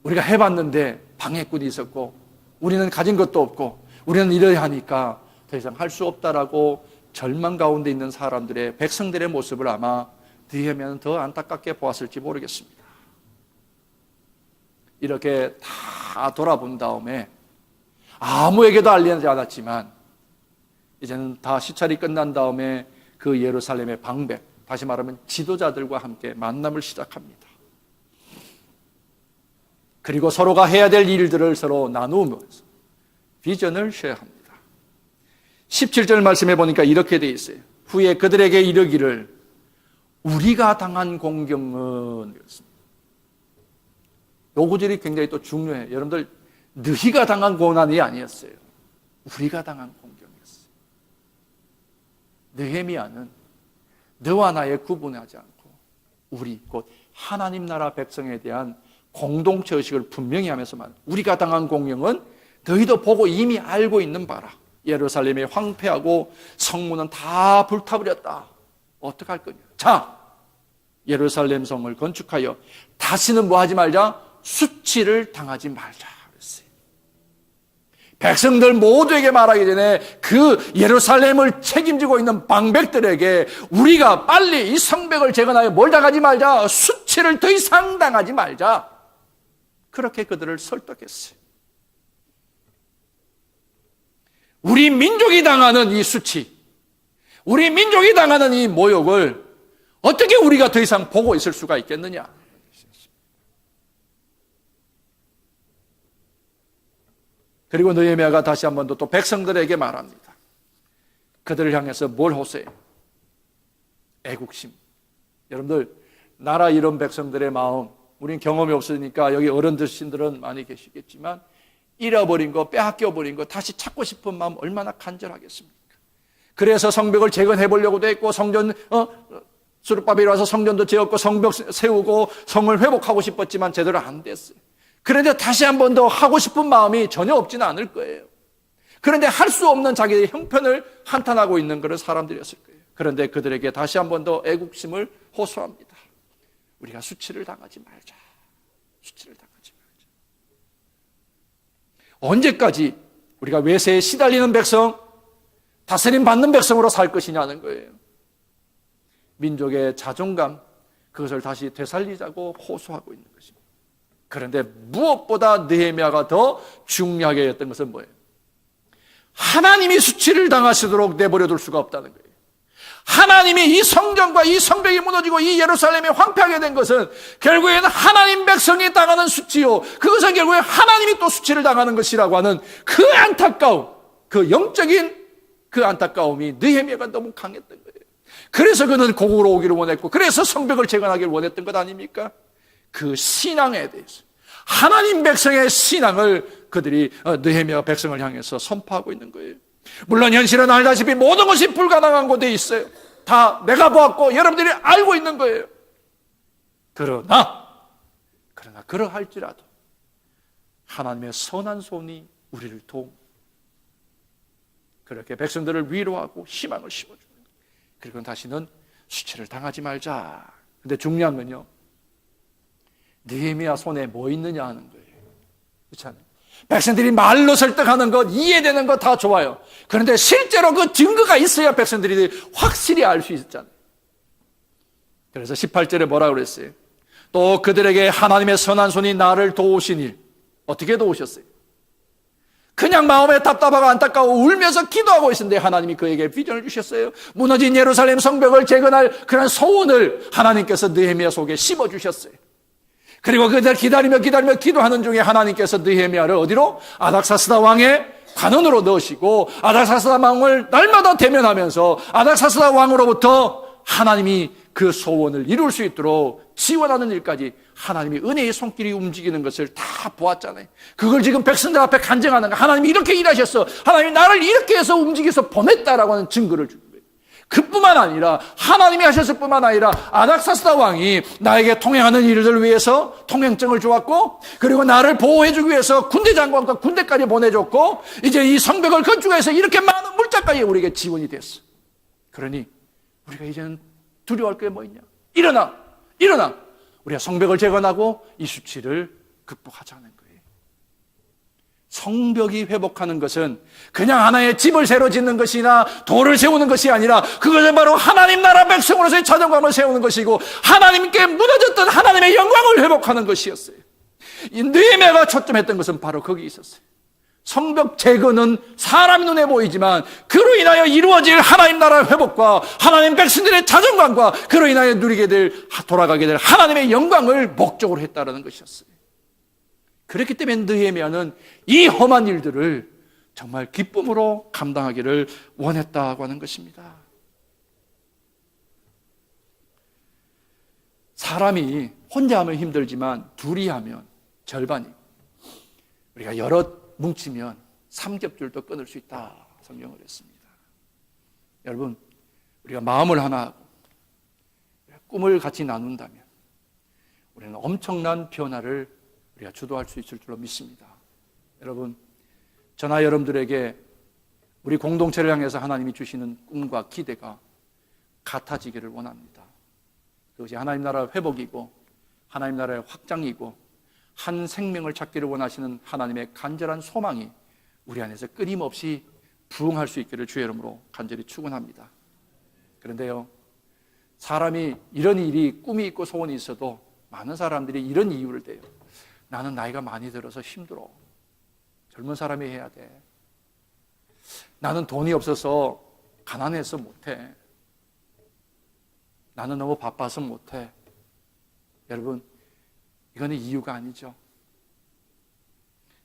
[SPEAKER 1] 우리가 해봤는데 방해꾼이 있었고 우리는 가진 것도 없고 우리는 이래야 하니까 더 이상 할 수 없다라고 절망 가운데 있는 사람들의, 백성들의 모습을 아마 느헤미야는 더 안타깝게 보았을지 모르겠습니다. 이렇게 다 돌아본 다음에 아무에게도 알리지 않았지만 이제는 다 시찰이 끝난 다음에 그 예루살렘의 방백, 다시 말하면 지도자들과 함께 만남을 시작합니다. 그리고 서로가 해야 될 일들을 서로 나누면서 비전을 쉐어합니다. 17절 말씀해 보니까 이렇게 돼 있어요. 후에 그들에게 이르기를 우리가 당한 공경은, 요 구절이 굉장히 또 중요해요. 여러분들, 너희가 당한 고난이 아니었어요. 우리가 당한 공경이었어요. 느헤미야는 너와 나의 구분하지 않고 우리 곧 하나님 나라 백성에 대한 공동체 의식을 분명히 하면서만 우리가 당한 공경은 너희도 보고 이미 알고 있는 바라. 예루살렘이 황폐하고 성문은 다 불타버렸다. 어떡할 거냐? 자, 예루살렘 성을 건축하여 다시는 뭐 하지 말자? 수치를 당하지 말자 그랬어요. 백성들 모두에게 말하기 전에 그 예루살렘을 책임지고 있는 방백들에게 우리가 빨리 이 성벽을 재건하여 뭘 당하지 말자? 수치를 더 이상 당하지 말자. 그렇게 그들을 설득했어요. 우리 민족이 당하는 이 수치, 우리 민족이 당하는 이 모욕을 어떻게 우리가 더 이상 보고 있을 수가 있겠느냐? 그리고 느헤미야가 다시 한 번 또 백성들에게 말합니다. 그들을 향해서 뭘 호소해요? 애국심. 여러분들, 나라 이런 백성들의 마음, 우린 경험이 없으니까 여기 어른들신들은 많이 계시겠지만 잃어버린 거, 빼앗겨버린 거 다시 찾고 싶은 마음 얼마나 간절하겠습니까? 그래서 성벽을 재건해 보려고도 했고 성전 수르바벨이 와서 성전도 지었고 성벽 세우고 성을 회복하고 싶었지만 제대로 안 됐어요. 그런데 다시 한 번 더 하고 싶은 마음이 전혀 없지는 않을 거예요. 그런데 할 수 없는 자기의 형편을 한탄하고 있는 그런 사람들이었을 거예요. 그런데 그들에게 다시 한 번 더 애국심을 호소합니다. 우리가 수치를 당하지 말자. 수치를 당하지 말자. 언제까지 우리가 외세에 시달리는 백성, 다스림 받는 백성으로 살 것이냐는 거예요. 민족의 자존감, 그것을 다시 되살리자고 호소하고 있는 것입니다. 그런데 무엇보다 느헤미야가 더 중요하게 했던 것은 뭐예요? 하나님이 수치를 당하시도록 내버려 둘 수가 없다는 거예요. 하나님이 이 성전과 이 성벽이 무너지고 이 예루살렘이 황폐하게 된 것은 결국에는 하나님 백성이 당하는 수치요, 그것은 결국에 하나님이 또 수치를 당하는 것이라고 하는 그 안타까움, 그 영적인 그 안타까움이 느헤미야가 너무 강했던 거예요. 그래서 그는 공으로 오기를 원했고, 그래서 성벽을 재건하기를 원했던 것 아닙니까? 그 신앙에 대해서, 하나님 백성의 신앙을 그들이 느헤미야 백성을 향해서 선포하고 있는 거예요. 물론 현실은 알다시피 모든 것이 불가능한 곳에 있어요. 다 내가 보았고 여러분들이 알고 있는 거예요. 그러나 그러할지라도 하나님의 선한 손이 우리를 도움, 그렇게 백성들을 위로하고 희망을 심어주는 거예요. 그리고 다시는 수치를 당하지 말자. 근데 중요한 건요, 느헤미야 손에 뭐 있느냐 하는 거예요. 그렇지 않아요? 백성들이 말로 설득하는 것, 이해되는 것 다 좋아요. 그런데 실제로 그 증거가 있어야 백성들이 확실히 알 수 있잖아요. 그래서 18절에 뭐라고 그랬어요? 또 그들에게 하나님의 선한 손이 나를 도우신 일. 어떻게 도우셨어요? 그냥 마음에 답답하고 안타까워 울면서 기도하고 있었는데 하나님이 그에게 비전을 주셨어요. 무너진 예루살렘 성벽을 재건할 그런 소원을 하나님께서 느헤미야 속에 심어주셨어요. 그리고 그들 기다리며 기도하는 중에 하나님께서 느헤미야를 어디로? 아닥사스다 왕의 관원으로 넣으시고 아닥사스다 왕을 날마다 대면하면서 아닥사스다 왕으로부터 하나님이 그 소원을 이룰 수 있도록 지원하는 일까지 하나님이 은혜의 손길이 움직이는 것을 다 보았잖아요. 그걸 지금 백성들 앞에 간증하는 거, 하나님이 이렇게 일하셨어, 하나님이 나를 이렇게 해서 움직여서 보냈다라고 하는 증거를 주는 거예요. 그뿐만 아니라 하나님이 하셨을 뿐만 아니라 아닥사스다 왕이 나에게 통행하는 일들을 위해서 통행증을 주었고, 그리고 나를 보호해주기 위해서 군대 장관과 군대까지 보내줬고, 이제 이 성벽을 건축해서 이렇게 많은 물자까지 우리에게 지원이 됐어. 그러니 우리가 이제는 두려워할 게 뭐 있냐? 일어나! 우리가 성벽을 재건하고 이 수치를 극복하자는 거예요. 성벽이 회복하는 것은 그냥 하나의 집을 새로 짓는 것이나 돌을 세우는 것이 아니라 그것은 바로 하나님 나라 백성으로서의 자존감을 세우는 것이고 하나님께 무너졌던 하나님의 영광을 회복하는 것이었어요. 이 느헤미야가 초점했던 것은 바로 거기 있었어요. 성벽 재건은 사람 눈에 보이지만 그로 인하여 이루어질 하나님 나라의 회복과 하나님 백성들의 자존감과 그로 인하여 누리게 될, 돌아가게 될 하나님의 영광을 목적으로 했다는 것이었어요. 그렇기 때문에 느헤미야는 이 험한 일들을 정말 기쁨으로 감당하기를 원했다고 하는 것입니다. 사람이 혼자 하면 힘들지만 둘이 하면 절반이, 우리가 여럿 뭉치면 삼겹줄도 끊을 수 있다, 성경을 했습니다. 여러분, 우리가 마음을 하나 하고 꿈을 같이 나눈다면 우리는 엄청난 변화를 우리가 주도할 수 있을 줄로 믿습니다. 여러분, 저나 여러분들에게 우리 공동체를 향해서 하나님이 주시는 꿈과 기대가 같아지기를 원합니다. 그것이 하나님 나라의 회복이고 하나님 나라의 확장이고 한 생명을 찾기를 원하시는 하나님의 간절한 소망이 우리 안에서 끊임없이 부응할 수 있기를 주의 이름으로 간절히 축원합니다. 그런데요, 사람이 이런 일이 꿈이 있고 소원이 있어도 많은 사람들이 이런 이유를 대요. 나는 나이가 많이 들어서 힘들어. 젊은 사람이 해야 돼. 나는 돈이 없어서 가난해서 못해. 나는 너무 바빠서 못해. 여러분, 이거는 이유가 아니죠.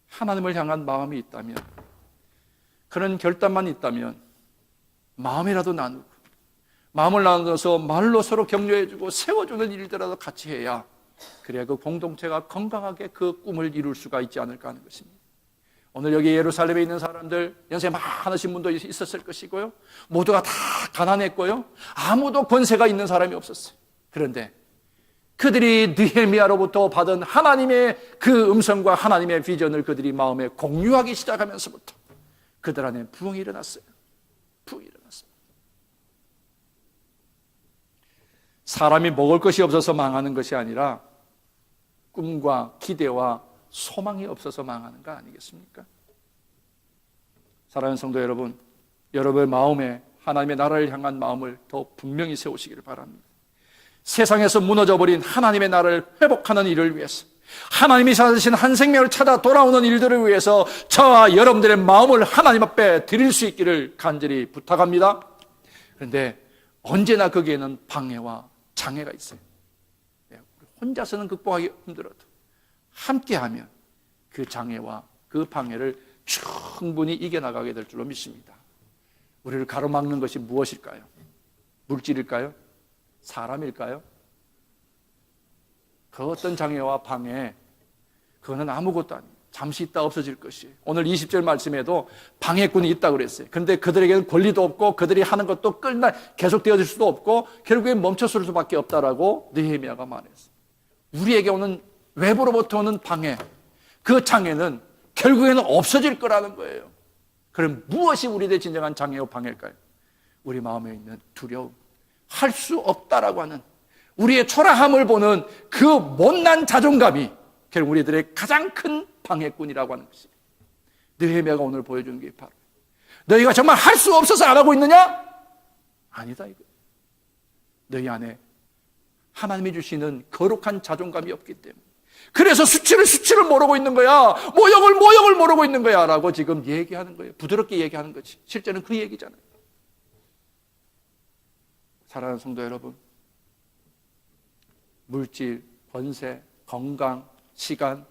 [SPEAKER 1] 하나님을 향한 마음이 있다면, 그런 결단만 있다면 마음이라도 나누고, 마음을 나눠서 말로 서로 격려해주고 세워주는 일들이라도 같이 해야, 그래야 그 공동체가 건강하게 그 꿈을 이룰 수가 있지 않을까 하는 것입니다. 오늘 여기 예루살렘에 있는 사람들, 연세 많으신 분도 있었을 것이고요, 모두가 다 가난했고요, 아무도 권세가 있는 사람이 없었어요. 그런데 그들이 느헤미야로부터 받은 하나님의 그 음성과 하나님의 비전을 그들이 마음에 공유하기 시작하면서부터 그들 안에 부흥이 일어났어요. 부흥이 일어났어요. 사람이 먹을 것이 없어서 망하는 것이 아니라 꿈과 기대와 소망이 없어서 망하는 거 아니겠습니까? 사랑하는 성도 여러분, 여러분의 마음에 하나님의 나라를 향한 마음을 더 분명히 세우시기를 바랍니다. 세상에서 무너져버린 하나님의 나라를 회복하는 일을 위해서, 하나님이 찾으신 한 생명을 찾아 돌아오는 일들을 위해서 저와 여러분들의 마음을 하나님 앞에 드릴 수 있기를 간절히 부탁합니다. 그런데 언제나 거기에는 방해와 장애가 있어요. 혼자서는 극복하기 힘들어도 함께하면 그 장애와 그 방해를 충분히 이겨나가게 될 줄로 믿습니다. 우리를 가로막는 것이 무엇일까요? 물질일까요? 사람일까요? 그 어떤 장애와 방해, 그거는 아무것도 아니에요. 잠시 있다 없어질 것이에요. 오늘 20절 말씀에도 방해꾼이 있다고 그랬어요. 그런데 그들에게는 권리도 없고 그들이 하는 것도 계속 되어질 수도 없고 결국엔 멈춰설 수밖에 없다라고 느헤미야가 말했어요. 우리에게 오는 외부로부터 오는 방해, 그 장애는 결국에는 없어질 거라는 거예요. 그럼 무엇이 우리의 진정한 장애와 방해일까요? 우리 마음에 있는 두려움, 할 수 없다라고 하는 우리의 초라함을 보는 그 못난 자존감이 결국 우리들의 가장 큰 방해꾼이라고 하는 것이에요. 느헤미야가 오늘 보여주는 게 바로, 너희가 정말 할 수 없어서 안 하고 있느냐? 아니다 이거. 너희 안에 하나님이 주시는 거룩한 자존감이 없기 때문에, 그래서 수치를 모르고 있는 거야. 모욕을 모르고 있는 거야 라고 지금 얘기하는 거예요. 부드럽게 얘기하는 거지. 실제는 그 얘기잖아요. 사랑하는 성도 여러분, 물질, 권세, 건강, 시간,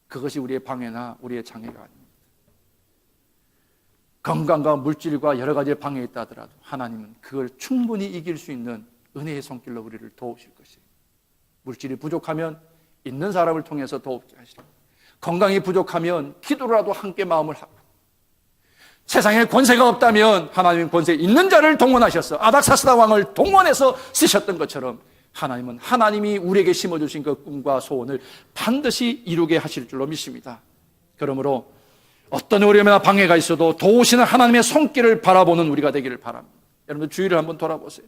[SPEAKER 1] 그것이 우리의 방해나 우리의 장애가 아닙니다. 건강과 물질과 여러 가지의 방해가 있다 하더라도 하나님은 그걸 충분히 이길 수 있는 은혜의 손길로 우리를 도우실 것이에요. 물질이 부족하면 있는 사람을 통해서 도우게 하시고, 건강이 부족하면 기도라도 함께 마음을 하고, 세상에 권세가 없다면 하나님은 권세 있는 자를 동원하셔서 아닥사스다 왕을 동원해서 쓰셨던 것처럼 하나님은 하나님이 우리에게 심어주신 그 꿈과 소원을 반드시 이루게 하실 줄로 믿습니다. 그러므로 어떤 어려움이나 방해가 있어도 도우시는 하나님의 손길을 바라보는 우리가 되기를 바랍니다. 여러분들 주위를 한번 돌아보세요.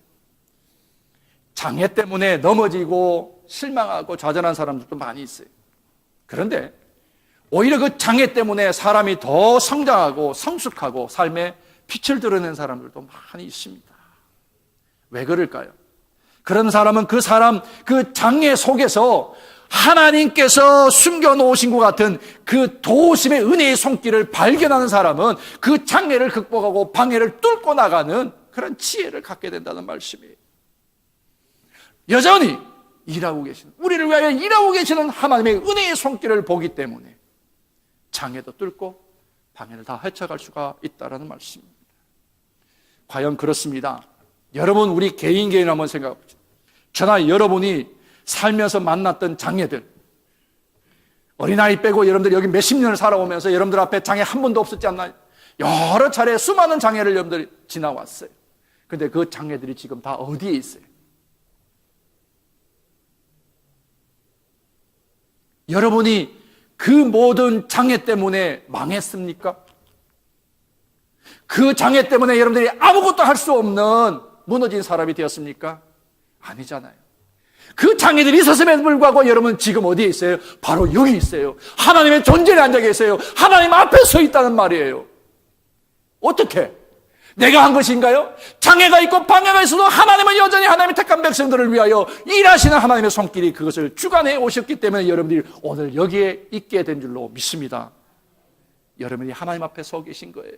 [SPEAKER 1] 장애 때문에 넘어지고 실망하고 좌절한 사람들도 많이 있어요. 그런데 오히려 그 장애 때문에 사람이 더 성장하고 성숙하고 삶에 빛을 드러낸 사람들도 많이 있습니다. 왜 그럴까요? 그런 사람은 그 장애 속에서 하나님께서 숨겨놓으신 것 같은 그 도우심의 은혜의 손길을 발견하는 사람은 그 장애를 극복하고 방해를 뚫고 나가는 그런 지혜를 갖게 된다는 말씀이에요. 여전히 일하고 계시는, 우리를 위하여 일하고 계시는 하나님의 은혜의 손길을 보기 때문에 장애도 뚫고 방해를 다 헤쳐갈 수가 있다는 말씀입니다. 과연 그렇습니다. 여러분, 우리 개인 한번 생각해 보죠. 저나 여러분이 살면서 만났던 장애들, 어린아이 빼고 여러분들 여기 몇십 년을 살아오면서 여러분들 앞에 장애 한 번도 없었지 않나요? 여러 차례 수많은 장애를 여러분들이 지나왔어요. 그런데 그 장애들이 지금 다 어디에 있어요? 여러분이 그 모든 장애 때문에 망했습니까? 그 장애 때문에 여러분들이 아무것도 할 수 없는 무너진 사람이 되었습니까? 아니잖아요. 그 장애들이 있었음에도 불구하고 여러분 지금 어디에 있어요? 바로 여기 있어요. 하나님의 존재에 앉아 계세요. 하나님 앞에 서 있다는 말이에요. 어떻게? 내가 한 것인가요? 장애가 있고 방해가 있어도 하나님은 여전히 하나님의 택한 백성들을 위하여 일하시는 하나님의 손길이 그것을 주관해 오셨기 때문에 여러분들이 오늘 여기에 있게 된 줄로 믿습니다. 여러분이 하나님 앞에 서 계신 거예요.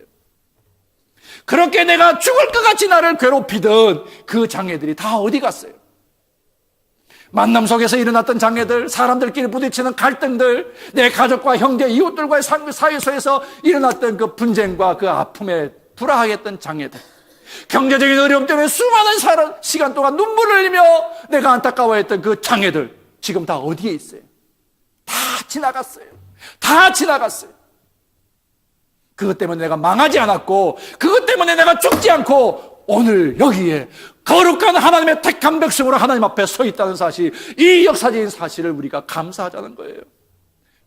[SPEAKER 1] 그렇게 내가 죽을 것 같이 나를 괴롭히던 그 장애들이 다 어디 갔어요? 만남 속에서 일어났던 장애들, 사람들끼리 부딪히는 갈등들, 내 가족과 형제, 이웃들과의 사회에서 일어났던 그 분쟁과 그 아픔에 불화하게 했던 장애들, 경제적인 어려움 때문에 수많은 시간 동안 눈물을 흘리며 내가 안타까워했던 그 장애들, 지금 다 어디에 있어요? 다 지나갔어요. 다 지나갔어요. 그것 때문에 내가 망하지 않았고, 그것 때문에 내가 죽지 않고 오늘 여기에 거룩한 하나님의 택한 백성으로 하나님 앞에 서 있다는 사실, 이 역사적인 사실을 우리가 감사하자는 거예요.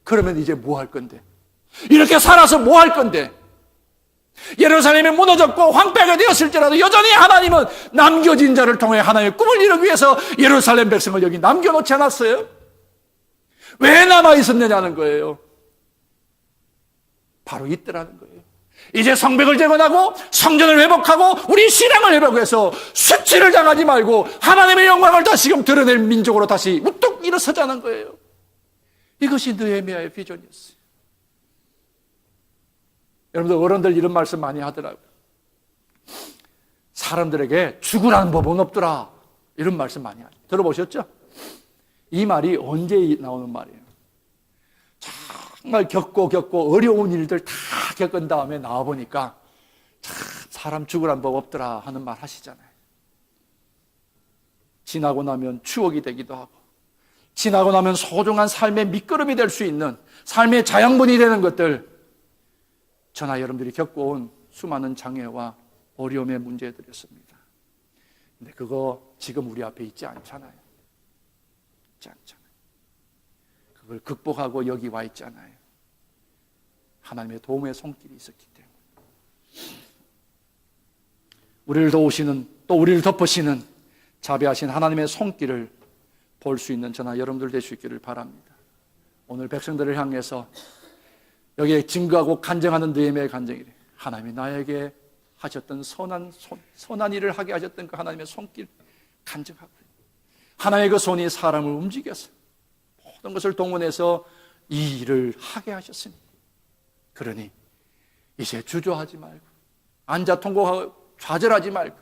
[SPEAKER 1] 그러면 이제 뭐 할 건데? 이렇게 살아서 뭐 할 건데? 예루살렘이 무너졌고 황폐하게 되었을지라도 여전히 하나님은 남겨진 자를 통해 하나님의 꿈을 이루기 위해서 예루살렘 백성을 여기 남겨놓지 않았어요? 왜 남아있었느냐는 거예요. 바로 이때라는 거예요. 이제 성벽을 재건하고 성전을 회복하고 우리 신앙을 회복해서 수치를 당하지 말고 하나님의 영광을 다시금 드러낼 민족으로 다시 우뚝 일어서자는 거예요. 이것이 느헤미야의 비전이었어요. 여러분들 어른들 이런 말씀 많이 하더라고요. 사람들에게 죽으라는 법은 없더라, 이런 말씀 많이 하죠. 들어보셨죠? 이 말이 언제 나오는 말이에요? 정말 겪고 어려운 일들 다 겪은 다음에 나와보니까 참 사람 죽으라는 법 없더라 하는 말 하시잖아요. 지나고 나면 추억이 되기도 하고, 지나고 나면 소중한 삶의 밑거름이 될 수 있는 삶의 자양분이 되는 것들, 저나 여러분들이 겪어온 수많은 장애와 어려움의 문제들이었습니다. 근데 그거 지금 우리 앞에 있지 않잖아요. 있지 않잖아요. 그걸 극복하고 여기 와 있잖아요. 하나님의 도움의 손길이 있었기 때문에. 우리를 도우시는, 또 우리를 덮으시는 자비하신 하나님의 손길을 볼 수 있는 저나 여러분들 될 수 있기를 바랍니다. 오늘 백성들을 향해서 여기에 증거하고 간증하는 느헤미야의 간증이래. 하나님이 나에게 하셨던 선한 일을 하게 하셨던 그 하나님의 손길 간증하고, 하나님의 그 손이 사람을 움직여서 모든 것을 동원해서 이 일을 하게 하셨으니, 그러니 이제 주저하지 말고 앉아 통곡하고 좌절하지 말고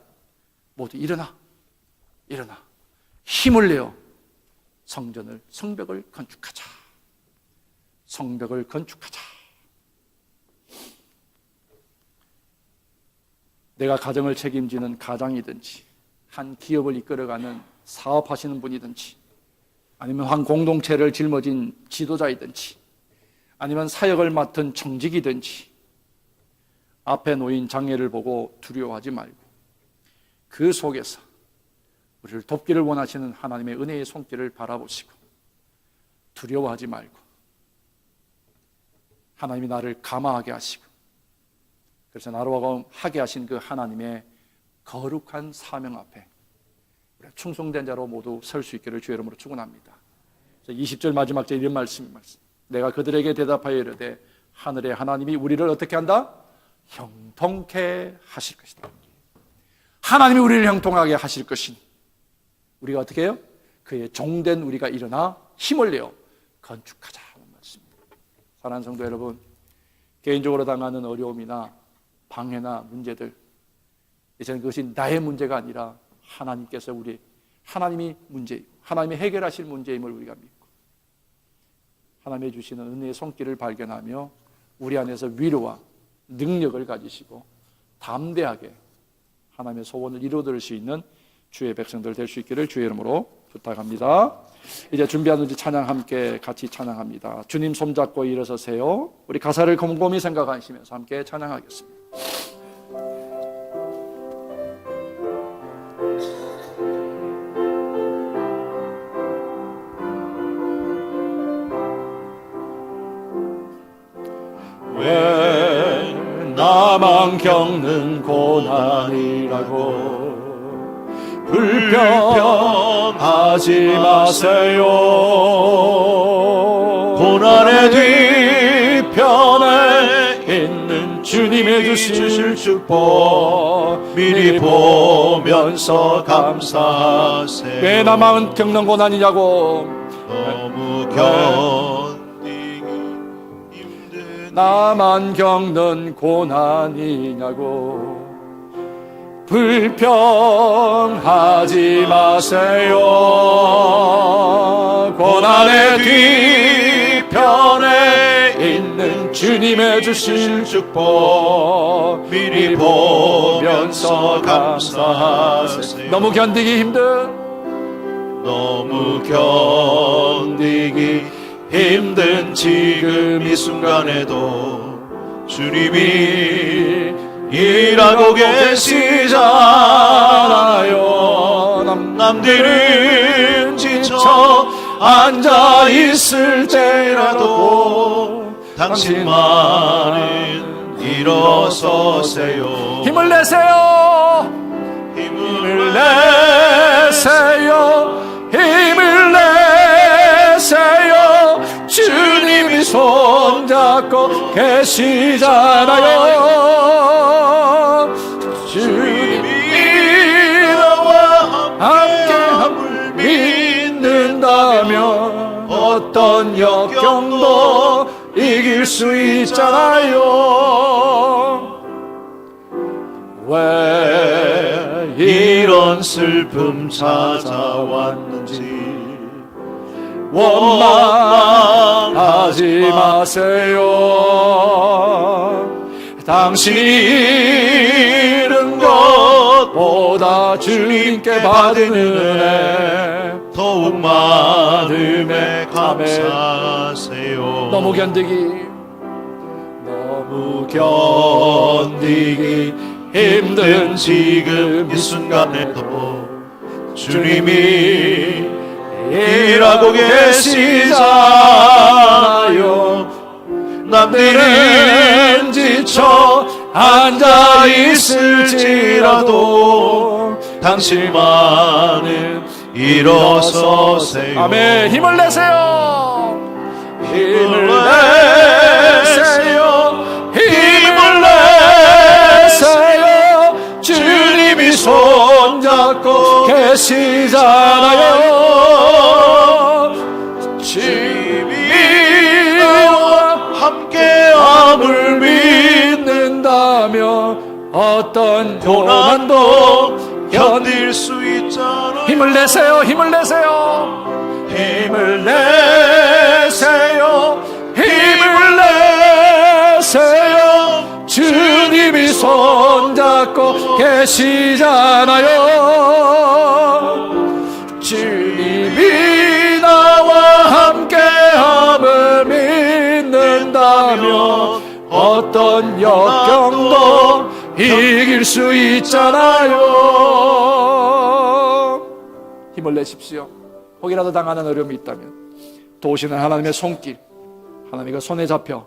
[SPEAKER 1] 모두 일어나 힘을 내어 성벽을 건축하자. 성벽을 건축하자. 내가 가정을 책임지는 가장이든지, 한 기업을 이끌어가는 사업하시는 분이든지, 아니면 한 공동체를 짊어진 지도자이든지, 아니면 사역을 맡은 청직이든지, 앞에 놓인 장애를 보고 두려워하지 말고 그 속에서 우리를 돕기를 원하시는 하나님의 은혜의 손길을 바라보시고 두려워하지 말고 하나님이 나를 감화하게 하시고, 그래서 나로 하게 하신 그 하나님의 거룩한 사명 앞에 충성된 자로 모두 설 수 있기를 주의 이름으로 축원합니다. 20절 마지막 절 이런 말씀. 내가 그들에게 대답하여 이르되 하늘의 하나님이 우리를 어떻게 한다? 형통케 하실 것이다. 하나님이 우리를 형통하게 하실 것이니 우리가 어떻게 해요? 그의 종된 우리가 일어나 힘을 내어 건축하자 하는 말씀입니다. 사랑하는 성도 여러분, 개인적으로 당하는 어려움이나 방해나 문제들, 이제는 그것이 나의 문제가 아니라 하나님께서 하나님이 문제이고 하나님이 해결하실 문제임을 우리가 믿고 하나님이 주시는 은혜의 손길을 발견하며 우리 안에서 위로와 능력을 가지시고 담대하게 하나님의 소원을 이루어드릴 수 있는 주의 백성들 될 수 있기를 주의 이름으로 부탁합니다. 이제 준비하는 찬양 함께 같이 찬양합니다. 주님 손잡고 일어서세요. 우리 가사를 곰곰이 생각하시면서 함께 찬양하겠습니다. 나만 겪는 고난이라고 불평하지 마세요. 고난의 뒤편에 있는 주님의 주실 축복 미리 보면서 감사하세요. 왜 나만 겪는 고난이냐고.
[SPEAKER 3] 너무 견디기 힘든
[SPEAKER 1] 나만 겪는 고난이냐고 불평하지 마세요. 고난의 뒤편에 있는 주님의 주실 축복 미리 보면서 감사하세요. 너무 견디기 힘든 지금 이 순간에도 주님이 일하고 계시잖아요. 남들은 지쳐 앉아 있을 때라도 당신만은 일어서세요. 힘을 내세요. 힘을 내세요. 힘을 내세요. 주님이 손잡고 계시잖아요. 주님이 나와 함께함을 믿는다면 어떤 역경도 이길 수 있잖아요. 왜 이런 슬픔 찾아왔는지 원망하지 마세요. 당신이 잃은 것보다 주님께 받은 은혜 더욱 많음에 감사하세요. 너무 견디기 힘든 지금 이 순간에도 주님이 일하고 계시잖아요. 남들은 지쳐 앉아 있을지라도 당신만은 일어서세요. 아멘. 힘을 내세요. 힘을 내세요. 힘을 내세요. 주님이 손잡고 계시잖아요. 주님이 나와 함께함을 믿는다면 어떤 고난도 견딜 수 있잖아요. 힘을 내세요. 힘을 내세요. 힘을 내세요. 힘을 내세요. 주님이 손잡고 계시잖아요. 주님이 나와 함께함을 믿는다면 어떤 역경도 이길 수 있잖아요. 힘을 내십시오. 혹이라도 당하는 어려움이 있다면 도우시는 하나님의 손길, 하나님의 손에 잡혀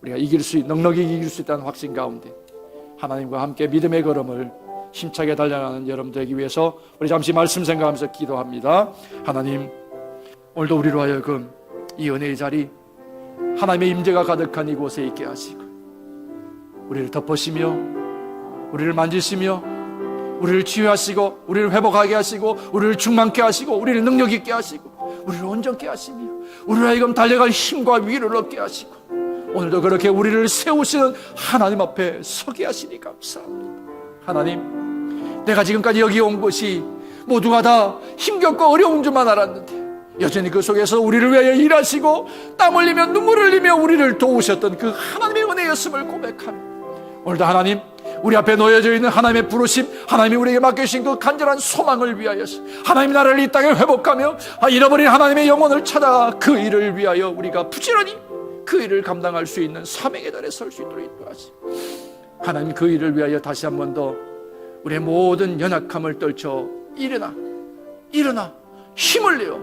[SPEAKER 1] 우리가 넉넉히 이길 수 있다는 확신 가운데 하나님과 함께 믿음의 걸음을 힘차게 달려가는 여러분 되기 위해서 우리 잠시 말씀 생각하면서 기도합니다. 하나님, 오늘도 우리로 하여금 이 은혜의 자리, 하나님의 임재가 가득한 이곳에 있게 하시고 우리를 덮으시며 우리를 만지시며 우리를 치유하시고 우리를 회복하게 하시고 우리를 충만케 하시고 우리를 능력 있게 하시고 우리를 온전케 하시며 우리로 하여금 달려갈 힘과 위를 얻게 하시고 오늘도 그렇게 우리를 세우시는 하나님 앞에 서게 하시니 감사합니다. 하나님, 내가 지금까지 여기 온 것이 모두가 다 힘겹고 어려운 줄만 알았는데 여전히 그 속에서 우리를 위하여 일하시고 땀 흘리며 눈물 흘리며 우리를 도우셨던 그 하나님의 은혜였음을 고백하며 오늘도 하나님, 우리 앞에 놓여져 있는 하나님의 부르심, 하나님이 우리에게 맡겨주신 그 간절한 소망을 위하여 하나님의 나라를 이 땅에 회복하며 잃어버린 하나님의 영혼을 찾아 그 일을 위하여 우리가 부지런히 그 일을 감당할 수 있는 사명의 자리에 설 수 있도록 인도하시고 하나님, 그 일을 위하여 다시 한 번 더 우리의 모든 연약함을 떨쳐 일어나 힘을 내어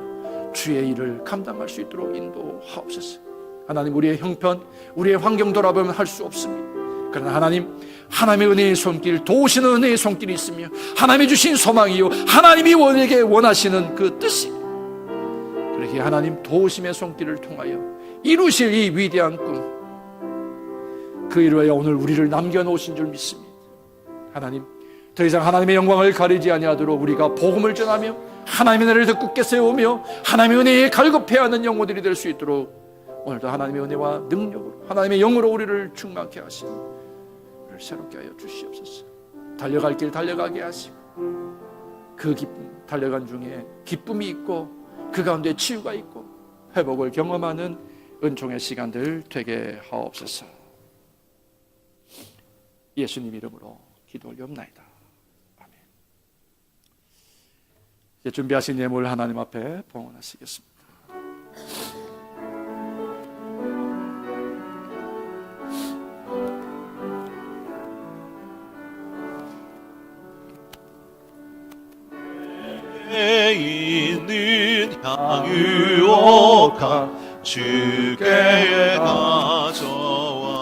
[SPEAKER 1] 주의 일을 감당할 수 있도록 인도하옵소서. 하나님, 우리의 형편, 우리의 환경 돌아보면 할 수 없습니다. 그러나 하나님의 은혜의 손길, 도우시는 은혜의 손길이 있으며 하나님이 주신 소망이요 하나님이 우리에게 원하시는 그 뜻이, 그렇게 하나님 도우심의 손길을 통하여 이루실 이 위대한 꿈, 그 이루어야 오늘 우리를 남겨놓으신 줄 믿습니다. 하나님, 더 이상 하나님의 영광을 가리지 아니하도록 우리가 복음을 전하며 하나님의 나라를 더 굳게 세우며 하나님의 은혜에 갈급해하는 영혼들이 될 수 있도록 오늘도 하나님의 은혜와 능력으로 하나님의 영으로 우리를 충만케 하시고 우리를 새롭게 하여 주시옵소서. 달려갈 길 달려가게 하시고 그 기쁨, 달려간 중에 기쁨이 있고 그 가운데 치유가 있고 회복을 경험하는 은총의 시간들 되게 하옵소서. 예수님 이름으로 기도 올리옵나이다. 아멘. 이제 준비하신 예물 하나님 앞에 봉헌하시겠습니다.
[SPEAKER 3] 내 있는 향유옥한 주께 가져와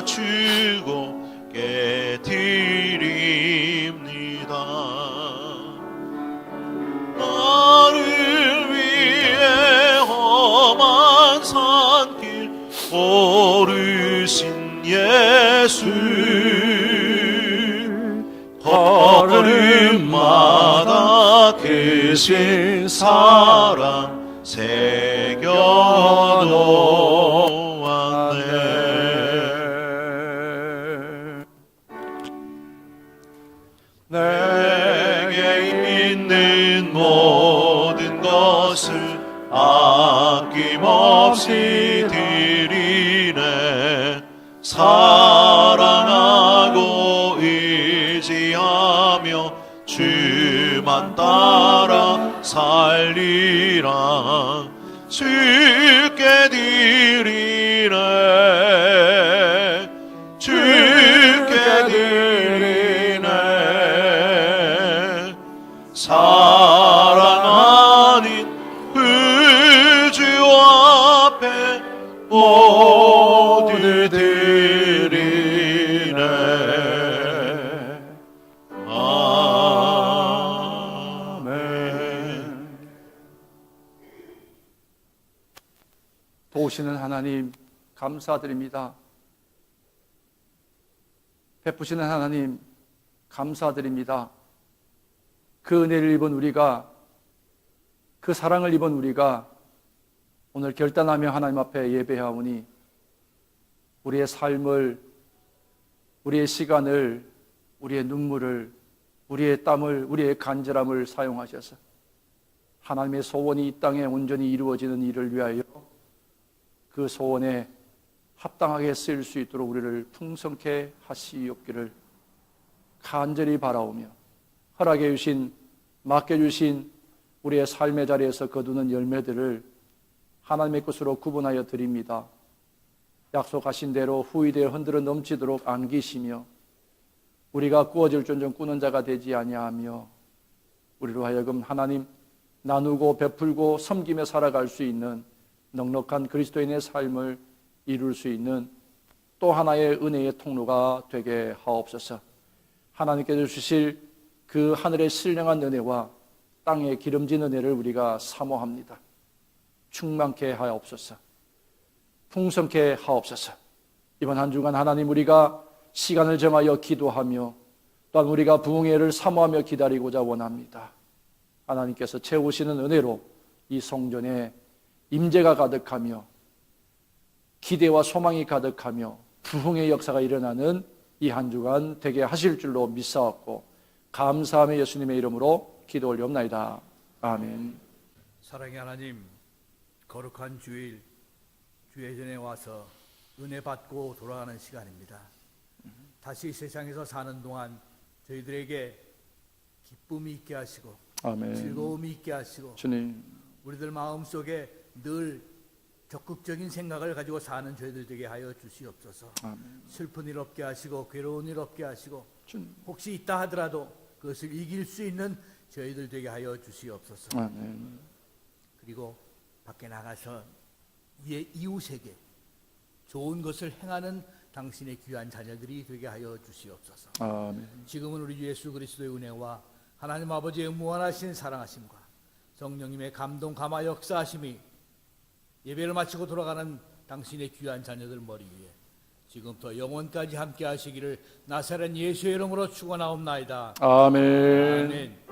[SPEAKER 3] 주고 깨드립니다. 나를 위해 험한 산길 오르신 예수, 걸음마다 크신 사랑 새겨놓았네. 내게 있는 모든 것을 아낌없이 드리네. 사랑하고 의지하며 주만 따라 살리라. 주께 드리네. 주께 드리네. 사랑하는 그 주 앞에 모두 드리네. 아멘.
[SPEAKER 1] 도우시는 하나님 감사드립니다. 베푸시는 하나님 감사드립니다. 그 은혜를 입은 우리가, 그 사랑을 입은 우리가 오늘 결단하며 하나님 앞에 예배하오니 우리의 삶을, 우리의 시간을, 우리의 눈물을, 우리의 땀을, 우리의 간절함을 사용하셔서 하나님의 소원이 이 땅에 온전히 이루어지는 일을 위하여 그 소원에 합당하게 쓰일 수 있도록 우리를 풍성케 하시옵기를 간절히 바라오며 허락해 주신, 맡겨주신 우리의 삶의 자리에서 거두는 열매들을 하나님의 것으로 구분하여 드립니다. 약속하신 대로 후이되어 흔들어 넘치도록 안기시며 우리가 꾸어질 존중 꾸는 자가 되지 아니하며 우리로 하여금 하나님 나누고 베풀고 섬기며 살아갈 수 있는 넉넉한 그리스도인의 삶을 이룰 수 있는 또 하나의 은혜의 통로가 되게 하옵소서. 하나님께서 주실 그 하늘의 신령한 은혜와 땅의 기름진 은혜를 우리가 사모합니다. 충만케 하옵소서. 풍성케 하옵소서. 이번 한 주간 하나님 우리가 시간을 정하여 기도하며 또한 우리가 부흥의 애를 사모하며 기다리고자 원합니다. 하나님께서 채우시는 은혜로 이 성전에 임재가 가득하며 기대와 소망이 가득하며 부흥의 역사가 일어나는 이 한 주간 되게 하실 줄로 믿사옵고 감사하며 예수님의 이름으로 기도 올리옵나이다. 아멘.
[SPEAKER 5] 사랑의 하나님, 거룩한 주일, 주의 전에 와서 은혜 받고 돌아가는 시간입니다. 다시 세상에서 사는 동안 저희들에게 기쁨이 있게 하시고
[SPEAKER 1] 아멘.
[SPEAKER 5] 즐거움이 있게 하시고
[SPEAKER 1] 주님,
[SPEAKER 5] 우리들 마음속에 늘 적극적인 생각을 가지고 사는 저희들 되게 하여 주시옵소서.
[SPEAKER 1] 아멘.
[SPEAKER 5] 슬픈 일 없게 하시고 괴로운 일 없게 하시고
[SPEAKER 1] 주님,
[SPEAKER 5] 혹시 있다 하더라도 그것을 이길 수 있는 저희들 되게 하여 주시옵소서.
[SPEAKER 1] 아멘.
[SPEAKER 5] 그리고 밖에 나가서 이웃에게 좋은 것을 행하는 당신의 귀한 자녀들이 되게 하여 주시옵소서.
[SPEAKER 6] 아멘.
[SPEAKER 5] 지금은 우리 주 예수 그리스도의 은혜와 하나님 아버지의 무한하신 사랑하심과 성령님의 감동 감화 역사하심이 예배를 마치고 돌아가는 당신의 귀한 자녀들 머리 위에 지금부터 영원까지 함께 하시기를 나사렛 예수의 이름으로 축원하옵나이다.
[SPEAKER 6] 아멘.
[SPEAKER 5] 아멘.